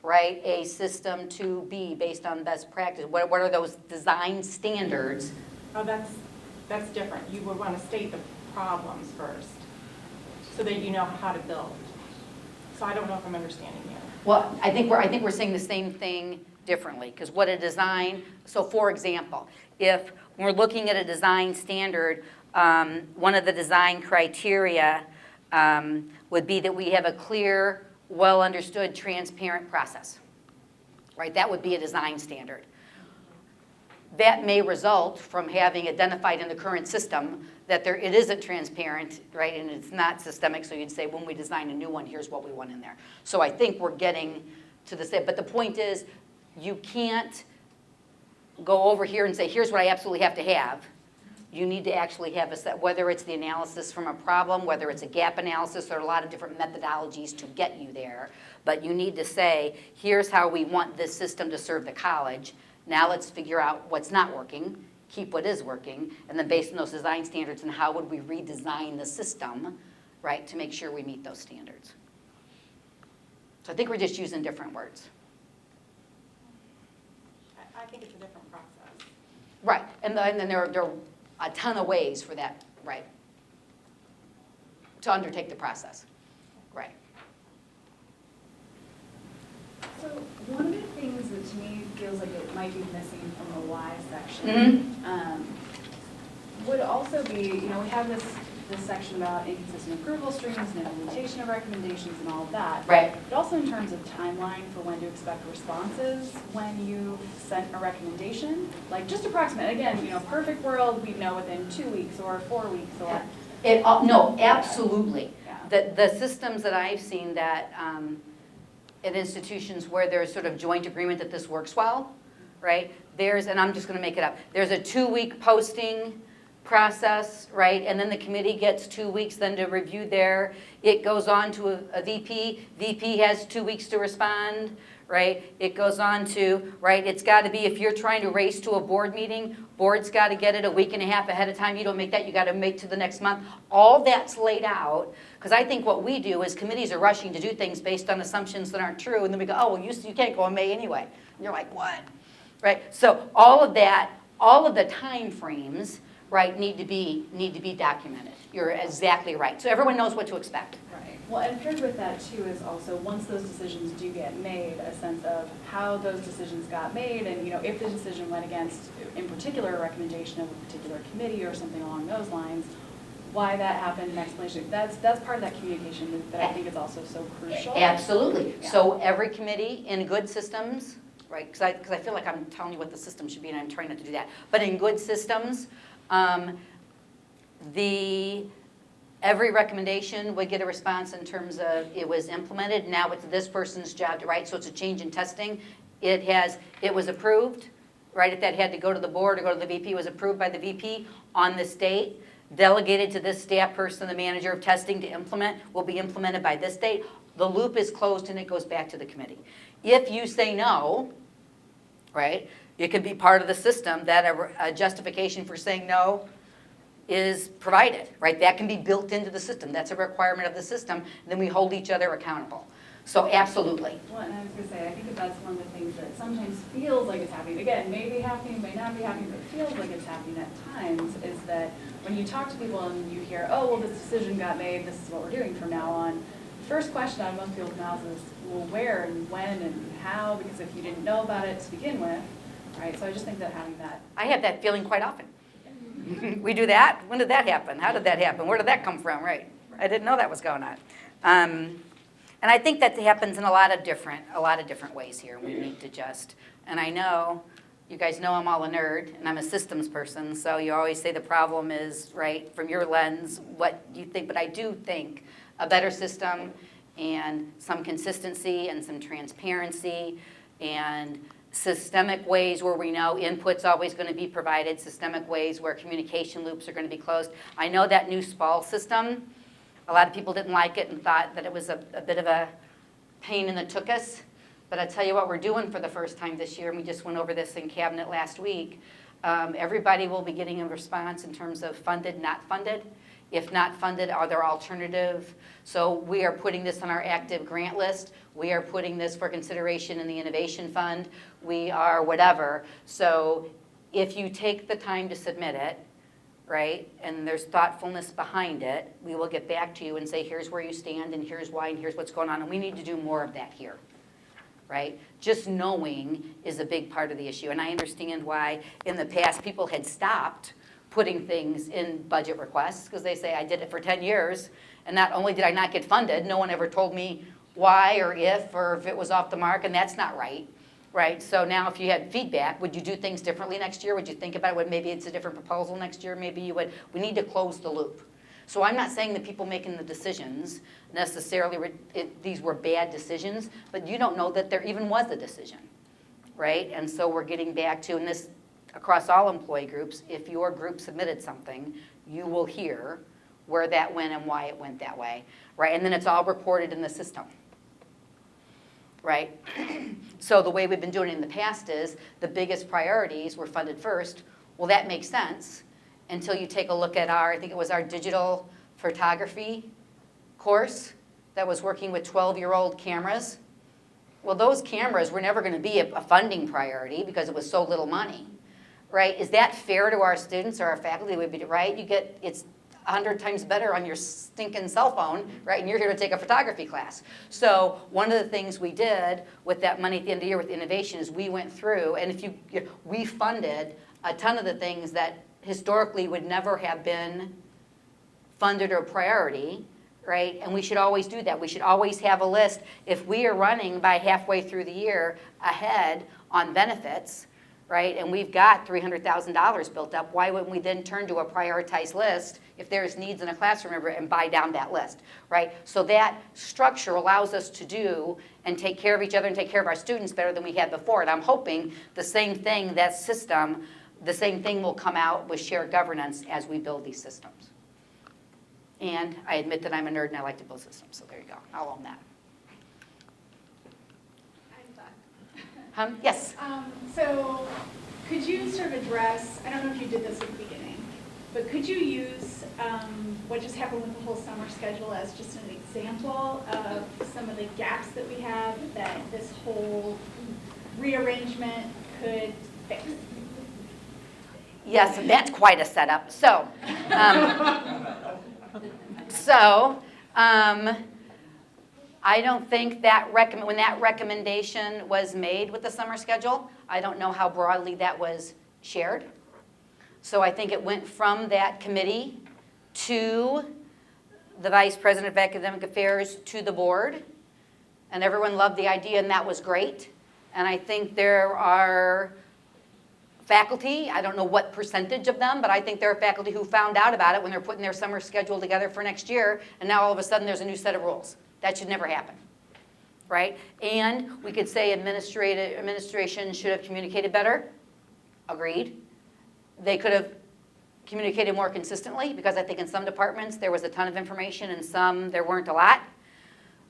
right, a system to be based on best practice. What are those design standards? Oh, that's different. You would want to state the problems first, so that you know how to build. So I don't know if I'm understanding you. Well, I think we're saying the same thing differently, because what a design, so for example, if we're looking at a design standard, one of the design criteria would be that we have a clear, well-understood, transparent process, right? That would be a design standard. That may result from having identified in the current system that it isn't transparent, right, and it's not systemic, so you'd say, when we design a new one, here's what we want in there. So I think we're getting to the same, but the point is, you can't go over here and say, here's what I absolutely have to have. You need to actually have a set, whether it's the analysis from a problem, whether it's a gap analysis, there are a lot of different methodologies to get you there, but you need to say, here's how we want this system to serve the college. Now let's figure out what's not working, keep what is working, and then based on those design standards, and how would we redesign the system, right, to make sure we meet those standards. So I think we're just using different words. I think it's a different process. Right, and then there are a ton of ways for that, right, to undertake the process, right. So one of the things that to me feels like it might be missing from the why section would also be, we have this section about inconsistent approval streams and implementation of recommendations and all of that. Right. But also in terms of timeline for when to expect responses when you sent a recommendation, like just approximate. Again, perfect world, we'd know within 2 weeks or 4 weeks or. No, absolutely. Yeah. The systems that I've seen that at institutions where there's sort of joint agreement that this works well, right? And I'm just going to make it up, there's a 2-week posting process, right? And then the committee gets 2 weeks then to review it goes on to a VP. VP has 2 weeks to respond, right? It goes on to, right, it's got to be, if you're trying to race to a board meeting, board's got to get it a week and a half ahead of time. You don't make that, you got to make to the next month. All that's laid out, because I think what we do is committees are rushing to do things based on assumptions that aren't true, and then we go, oh, well, you can't go in May anyway. And you're like, what? Right? So all of that, all of the time frames, right, need to be documented. You're exactly right. So everyone knows what to expect. Right. Well, and paired with that too is also, once those decisions do get made, a sense of how those decisions got made, and if the decision went against, in particular, a recommendation of a particular committee or something along those lines, why that happened, an explanation. That's part of that communication that I think is also so crucial. Absolutely. Yeah. So every committee in good systems, right, because I feel like I'm telling you what the system should be, and I'm trying not to do that. But in good systems, every recommendation would get a response in terms of it was implemented. Now it's this person's job to write. So it's a change in testing. It was approved, right? If that had to go to the board or go to the VP, it was approved by the VP on this date. Delegated to this staff person, the manager of testing to implement, will be implemented by this date. The loop is closed and it goes back to the committee. If you say no, right, it could be part of the system that a justification for saying no is provided, right? That can be built into the system. That's a requirement of the system. Then we hold each other accountable. So absolutely. Well, and I was gonna say, I think that that's one of the things that sometimes feels like it's happening. Again, may be happening, may not be happening, but feels like it's happening at times, is that when you talk to people and you hear, oh, well, this decision got made, this is what we're doing from now on, the first question on most people's mouths is, well, where and when and how, because if you didn't know about it to begin with, right? So I just think that having that. I have that feeling quite often. We do that? When did that happen? How did that happen? Where did that come from? Right. I didn't know that was going on. And I think that happens in a lot of different ways here. We need to just, and I know, you guys know I'm all a nerd, and I'm a systems person, so you always say the problem is, right, from your lens, what you think, but I do think a better system and some consistency and some transparency and systemic ways where we know input's always going to be provided, systemic ways where communication loops are going to be closed. I know that new SPAL system, a lot of people didn't like it and thought that it was a bit of a pain in the tuchus. But I tell you what we're doing for the first time this year, and we just went over this in Cabinet last week. Everybody will be getting a response in terms of funded, not funded. If not funded, are there alternative? So we are putting this on our active grant list. We are putting this for consideration in the Innovation Fund. We are whatever. So if you take the time to submit it, right, and there's thoughtfulness behind it, we will get back to you and say, here's where you stand, and here's why, and here's what's going on. And we need to do more of that here, right? Just knowing is a big part of the issue. And I understand why in the past people had stopped putting things in budget requests because they say, I did it for 10 years, and not only did I not get funded, no one ever told me why or if it was off the mark, and that's not right. Right, so now if you had feedback, would you do things differently next year? Would you think about it? Maybe it's a different proposal next year. Maybe you would. We need to close the loop. So I'm not saying the people making the decisions necessarily, these were bad decisions, but you don't know that there even was a decision, right? And so we're getting back to, and this across all employee groups, if your group submitted something, you will hear where that went and why it went that way, right? And then it's all reported in the system. Right? So the way we've been doing it in the past is the biggest priorities were funded first. Well, that makes sense until you take a look at I think it was our digital photography course that was working with 12-year-old cameras. Well, those cameras were never going to be a funding priority because it was so little money, right? Is that fair to our students or our faculty? Would be right? It's 100 times better on your stinking cell phone, right? And you're here to take a photography class. So one of the things we did with that money at the end of the year with innovation is we went through, and we funded a ton of the things that historically would never have been funded or priority, right? And we should always do that. We should always have a list. If we are running by halfway through the year ahead on benefits, right, and we've got $300,000 built up, why wouldn't we then turn to a prioritized list if there's needs in a classroom and buy down that list, right? So that structure allows us to do and take care of each other and take care of our students better than we had before. And I'm hoping the same thing, that system, the same thing will come out with shared governance as we build these systems. And I admit that I'm a nerd and I like to build systems, so there you go. I'll own that. Yes? So could you sort of address, I don't know if you did this at the beginning, but could you use what just happened with the whole summer schedule as just an example of some of the gaps that we have that this whole rearrangement could fix? Yes, and that's quite a setup. So, I don't think that when that recommendation was made with the summer schedule, I don't know how broadly that was shared. So I think it went from that committee to the Vice President of Academic Affairs to the board. And everyone loved the idea, and that was great. And I think there are faculty, I don't know what percentage of them, but I think there are faculty who found out about it when they're putting their summer schedule together for next year, and now all of a sudden there's a new set of rules. That should never happen, right? And we could say administration should have communicated better. Agreed. They could have communicated more consistently because I think in some departments there was a ton of information and some there weren't a lot.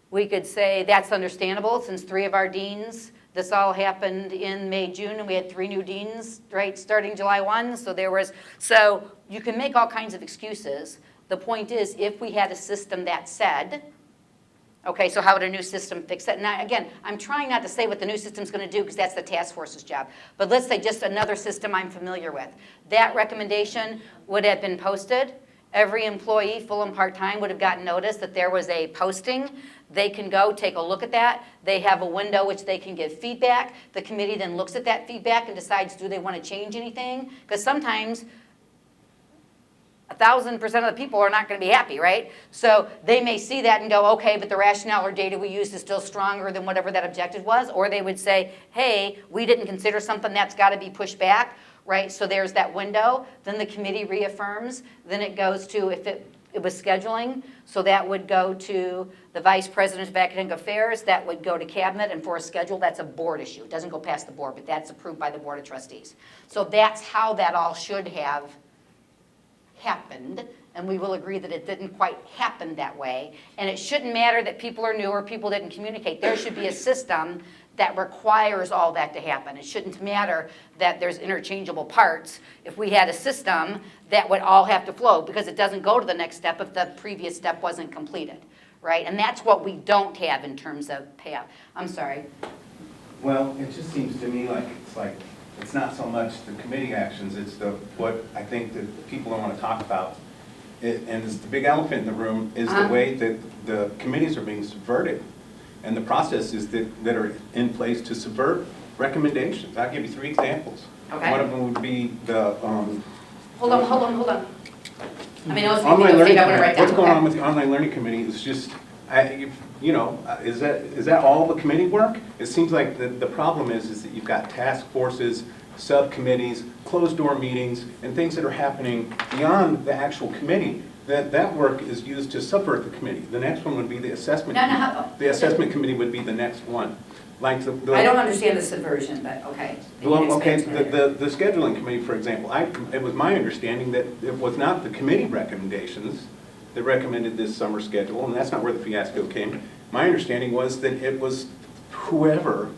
We could say that's understandable since 3 of our deans This all happened in May, June, and we had 3 new deans, right, starting July 1. So you can make all kinds of excuses. The point is, if we had a system that said, okay, so how would a new system fix it? Now, again, I'm trying not to say what the new system's going to do because that's the task force's job. But let's say just another system I'm familiar with. That recommendation would have been posted. Every employee, full and part-time, would have gotten notice that there was a posting. They can go take a look at that. They have a window which they can give feedback. The committee then looks at that feedback and decides, do they want to change anything? Because sometimes 1,000% of the people are not going to be happy, right? So they may see that and go, okay, but the rationale or data we used is still stronger than whatever that objective was. Or they would say, hey, we didn't consider something that's got to be pushed back, right? So there's that window. Then the committee reaffirms. Then it goes to, if it was scheduling, so that would go to the Vice President of Academic Affairs. That would go to Cabinet. And for a schedule, that's a board issue. It doesn't go past the board, but that's approved by the Board of Trustees. So that's how that all should have happened, and we will agree that it didn't quite happen that way. And it shouldn't matter that people are new or people didn't communicate. There should be a system that requires all that to happen. It shouldn't matter that there's interchangeable parts. If we had a system, that would all have to flow, because it doesn't go to the next step if the previous step wasn't completed, right? And that's what we don't have in terms of payout. I'm sorry. Well, it just seems to me like it's not so much the committee actions, it's what I think that people don't want to talk about. And it's the big elephant in the room is the way that the committees are being subverted. And the processes that are in place to subvert recommendations. I'll give you 3 examples. Okay. One of them would be the Hold on. I mean, I was online learning I want to write committee. down. What's going on with the online learning committee is just, is that all the committee work? It seems like the problem is that you've got task forces, subcommittees, closed door meetings, and things that are happening beyond the actual committee. That work is used to subvert the committee. The next one would be the assessment. The assessment committee would be the next one. Like I don't understand the subversion, but okay. Well, okay, the scheduling committee, for example, it was my understanding that it was not the committee recommendations that recommended this summer schedule, and that's not where the fiasco came. My understanding was that it was whoever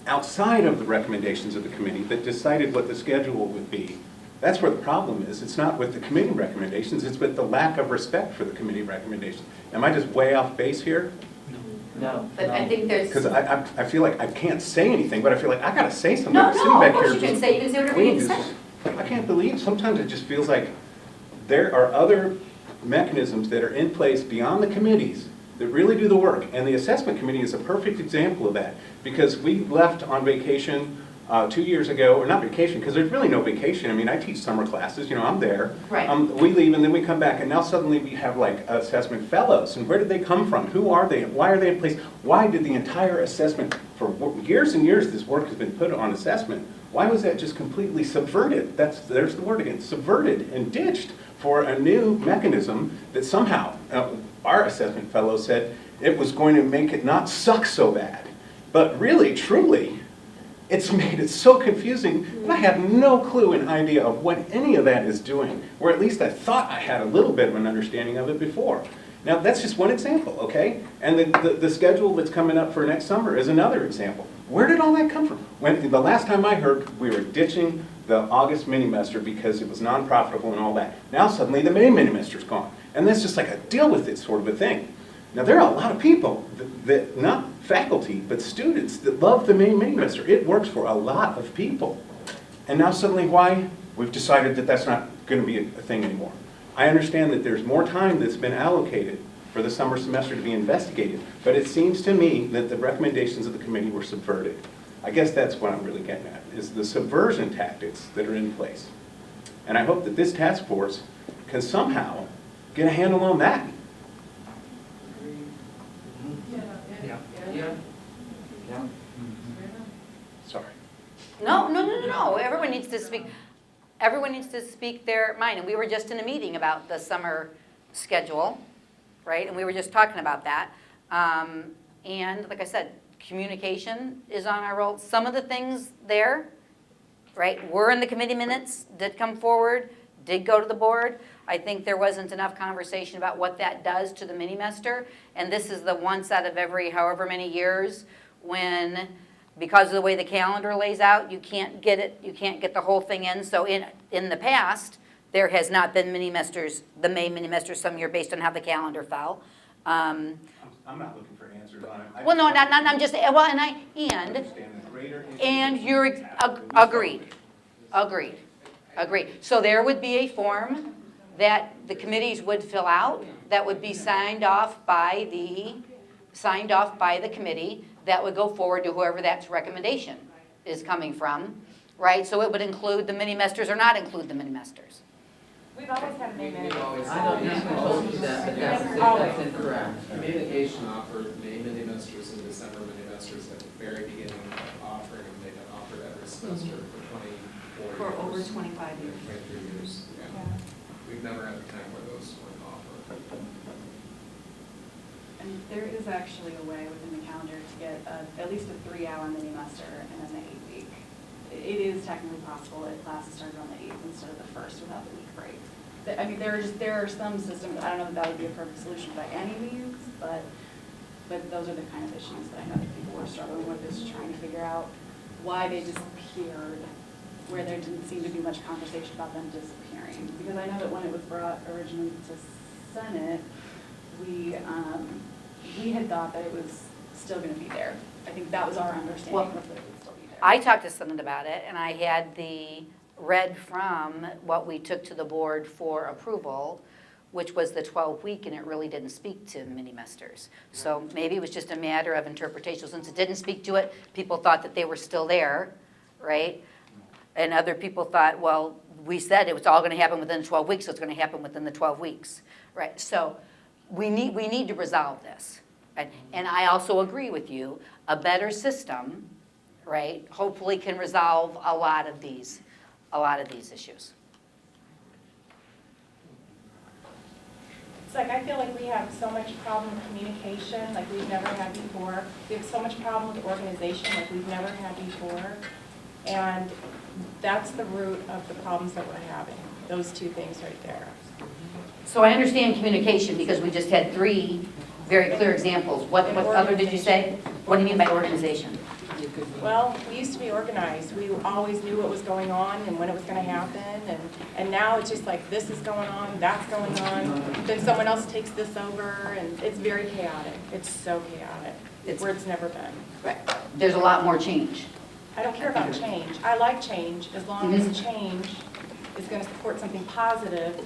outside of the recommendations of the committee that decided what the schedule would be. That's where the problem is. It's not with the committee recommendations, it's with the lack of respect for the committee recommendations. Am I just way off base here? No. But I think there's... Because I feel like I can't say anything, but I feel like I gotta say something. No, I'm sitting of back course here you can just say whatever you need to say. I can't believe, sometimes it just feels like there are other mechanisms that are in place beyond the committees that really do the work. And the assessment committee is a perfect example of that, because we left on vacation 2 years ago, or not vacation, because there's really no vacation. I mean, I teach summer classes, I'm there. Right. We leave and then we come back, and now suddenly we have like assessment fellows. And where did they come from? Who are they? Why are they in place? Why did the entire assessment, for years and years this work has been put on assessment, why was that just completely subverted? There's the word again, subverted and ditched for a new mechanism that somehow, our assessment fellow said it was going to make it not suck so bad. But really, truly, it's made it so confusing that I have no clue and idea of what any of that is doing, or at least I thought I had a little bit of an understanding of it before. Now, that's just one example, okay? And the schedule that's coming up for next summer is another example. Where did all that come from? The last time I heard, we were ditching the August mini-mester because it was non-profitable and all that. Now suddenly the May mini-mester's gone. And that's just like a deal with it sort of a thing. Now, there are a lot of people, that not faculty, but students, that love the May mini-mester. It works for a lot of people. And now suddenly, why? We've decided that that's not going to be a thing anymore. I understand that there's more time that's been allocated for the summer semester to be investigated, but it seems to me that the recommendations of the committee were subverted. I guess that's what I'm really getting at, is the subversion tactics that are in place. And I hope that this task force can somehow get a handle on that. Sorry. No. Everyone needs to speak. Everyone needs to speak their mind. And we were just in a meeting about the summer schedule, right? And we were just talking about that. And like I said, communication is on our roll. Some of the things there, right, were in the committee minutes, did come forward, did go to the board. I think there wasn't enough conversation about what that does to the mini-mester. And this is the once out of every however many years when because of the way the calendar lays out, you can't get the whole thing in. So in the past, there has not been the May mini-masters some year based on how the calendar fell. I'm not looking for answers on it. Well, no, I'm just, well, and you're, agreed. So there would be a form that the committees would fill out that would be signed off by the committee that would go forward to whoever that recommendation is coming from, right? So it would include the mini-masters or not include the mini-masters. We've always had a May We've always. mini-masters. I don't know who told you that, but that's incorrect. Communication offered May mini-masters and December mini-masters at the very beginning of offering, and they've been offered every semester for 24 years. For over 25 years. 23 years, yeah. We've never had a time where those weren't offered. And there is actually a way within the calendar to get at least a 3-hour mini-muster and then the 8-week. It is technically possible if classes started on the 8th instead of the 1st without the week break. I mean, there are some systems, I don't know if that would be a perfect solution by any means, but those are the kind of issues that I know that people were struggling with, is trying to figure out why they disappeared, where there didn't seem to be much conversation about them disappearing. Because I know that when it was brought originally to Senate, we had thought that it was still going to be there. I think that was our understanding, Well, was that it would still be there. I talked to someone about it, and I had the read from what we took to the board for approval, which was the 12-week, and it really didn't speak to mini-masters. So maybe it was just a matter of interpretation. Since it didn't speak to it, people thought that they were still there, right? And other people thought, well, we said it was all going to happen within 12 weeks, so it's going to happen within the 12 weeks, right? So we need to resolve this. And I also agree with you, a better system, right, hopefully can resolve a lot of these issues. It's like, I feel like we have so much problem with communication, like we've never had before. We have so much problem with organization, like we've never had before. And that's the root of the problems that we're having, those two things right there. So I understand communication because we just had 3 very clear examples. What other did you say? What do you mean by organization? Well, we used to be organized. We always knew what was going on and when it was going to happen. And now it's just like, this is going on, that's going on. Then someone else takes this over, and it's very chaotic. It's so chaotic. It's where it's never been. Right. There's a lot more change. I don't care about change. I like change as long as change is going to support something positive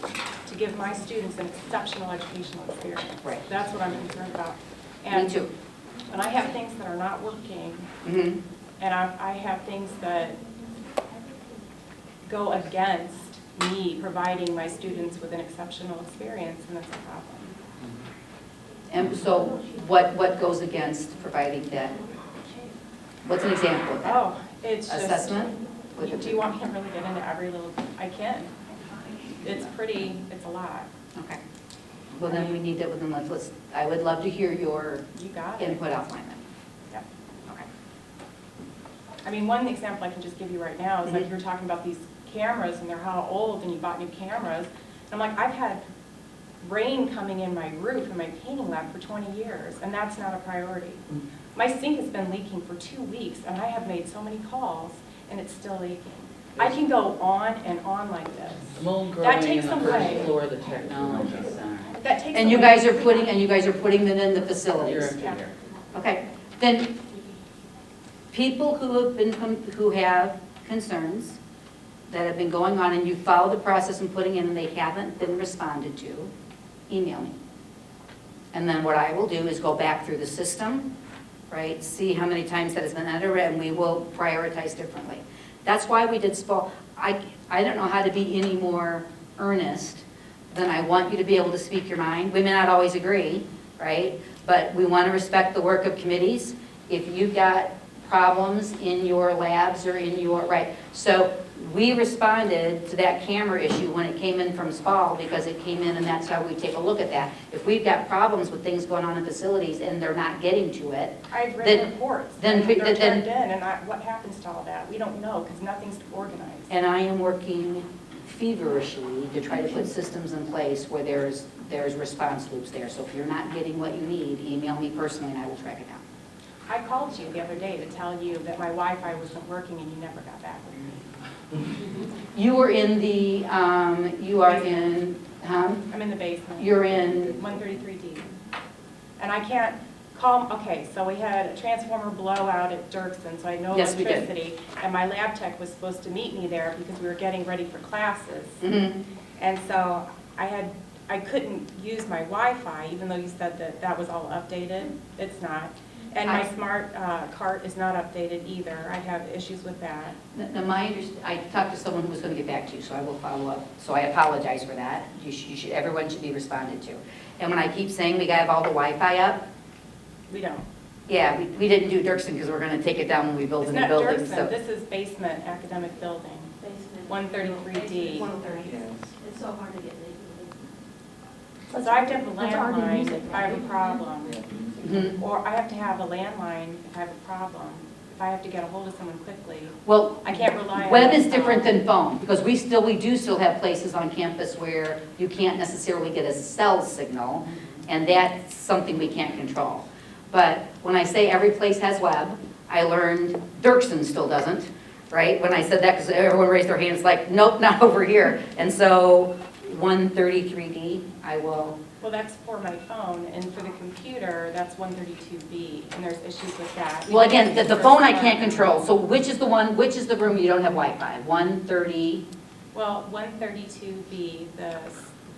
to give my students an exceptional educational experience. Right. That's what I'm concerned about. Me too. And I have things that are not working, Mm-hmm. and I have things that go against me providing my students with an exceptional experience, and that's a problem. And so what goes against providing that? What's an example of that? Oh, it's just. Assessment? Do you want me to really get into every little, I can. It's a lot. Okay. Well, then we need to, I would love to hear your You got it. input offline then. Yep. Okay. I mean, one example I can just give you right now is like Mhm. you're talking about these cameras and they're how old and you bought new cameras. And I'm like, I've had rain coming in my roof in my painting lab for 20 years, and that's not a priority. My sink has been leaking for 2 weeks, and I have made so many calls, and it's still leaking. I can go on and on like this. Mold That growing takes in the some first way. floor of the technology center. That takes And you away- guys are putting them in the facilities? Year after Yeah. year. Okay, then, people who have concerns that have been going on and you follow the process and putting in and they haven't been responded to, email me. And then what I will do is go back through the system, right, see how many times that has been entered, and we will prioritize differently. That's why we did I don't know how to be any more earnest than I want you to be able to speak your mind. We may not always agree, right? But we want to respect the work of committees. If you've got problems in your labs or in your, right. So we responded to that camera issue when it came in from SPAL because it came in and that's how we take a look at that. If we've got problems with things going on in facilities and they're not getting to it, I've read then- reports, then- and they're then- turned in, and what happens to all that? We don't know, because nothing's organized. and I am working feverishly to try to put systems in place where there's response loops there. So if you're not getting what you need, email me personally and I will track it down. I called you the other day to tell you that my Wi-Fi wasn't working and you never got back with me. You were in the, you are in, I'm in the basement. you're in, 133D. And I can't call, okay, so we had a transformer blowout at Dirksen, so I had no Yes, we did. electricity. And my lab tech was supposed to meet me there because we were getting ready for classes. mhm. And so I couldn't use my Wi-Fi, even though you said that that was all updated. It's not. And my smart cart is not updated either. I have issues with that. Now, I talked to someone who was going to get back to you, so I will follow up. So I apologize for that. You should, everyone should be responded to. And when I keep saying we got to have all the Wi-Fi up, We don't. yeah, we didn't do Dirksen because we're going to take it down when we build It's a new not building. Dirksen, So this is basement academic building, 133D. 130. It's so hard to get legal. So I have to have a landline if I have a problem. mhm. Or I have to have a landline if I have a problem. If I have to get a hold of someone quickly. Well, I can't rely on web my is different phone. than phone because we do still have places on campus where you can't necessarily get a cell signal, and that's something we can't control. But when I say every place has web, I learned Dirksen still doesn't, right? When I said that, because everyone raised their hands like, nope, not over here. And so 133D, I will, Well, that's for my phone, and for the computer, that's 132B, and there's issues with that. well, again, the phone I can't control. So which is the room you don't have Wi-Fi? 130, Well, 132B,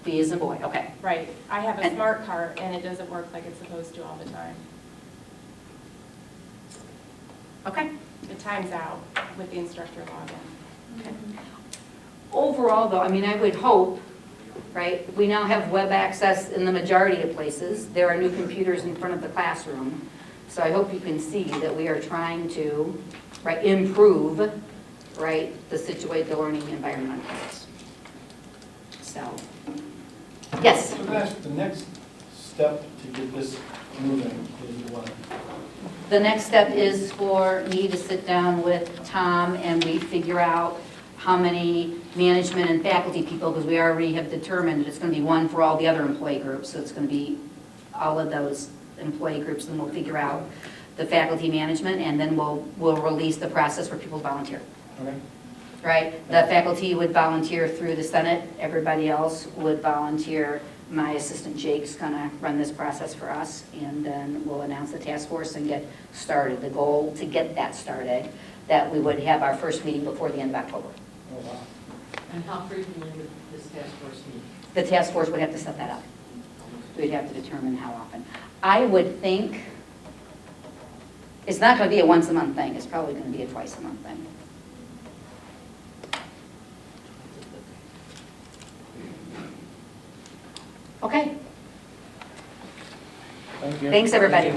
B as in boy, okay. right, I have a And- smart cart, and it doesn't work like it's supposed to all the time. Okay. It times out with the instructor login. Okay. Overall, though, I mean, I would hope, right, we now have web access in the majority of places. There are new computers in front of the classroom. So I hope you can see that we are trying to, right, improve, right, the learning environment. So, yes? The next step to get this moving is what? The next step is for me to sit down with Tom and we figure out how many management and faculty people, because we already have determined that it's going to be one for all the other employee groups. So it's going to be all of those employee groups, and we'll figure out the faculty management, and then we'll release the process for people to volunteer. Okay. Right? The faculty would volunteer through the Senate. Everybody else would volunteer. My assistant Jake's gonna run this process for us, and then we'll announce the task force and get started. The goal to get that started, that we would have our first meeting before the end of October. Oh, wow. And how frequently would this task force meet? The task force would have to set that up. We'd have to determine how often. I would think, it's not gonna be a once a month thing, it's probably gonna be a twice a month thing. Okay, Thank you. thanks, everybody.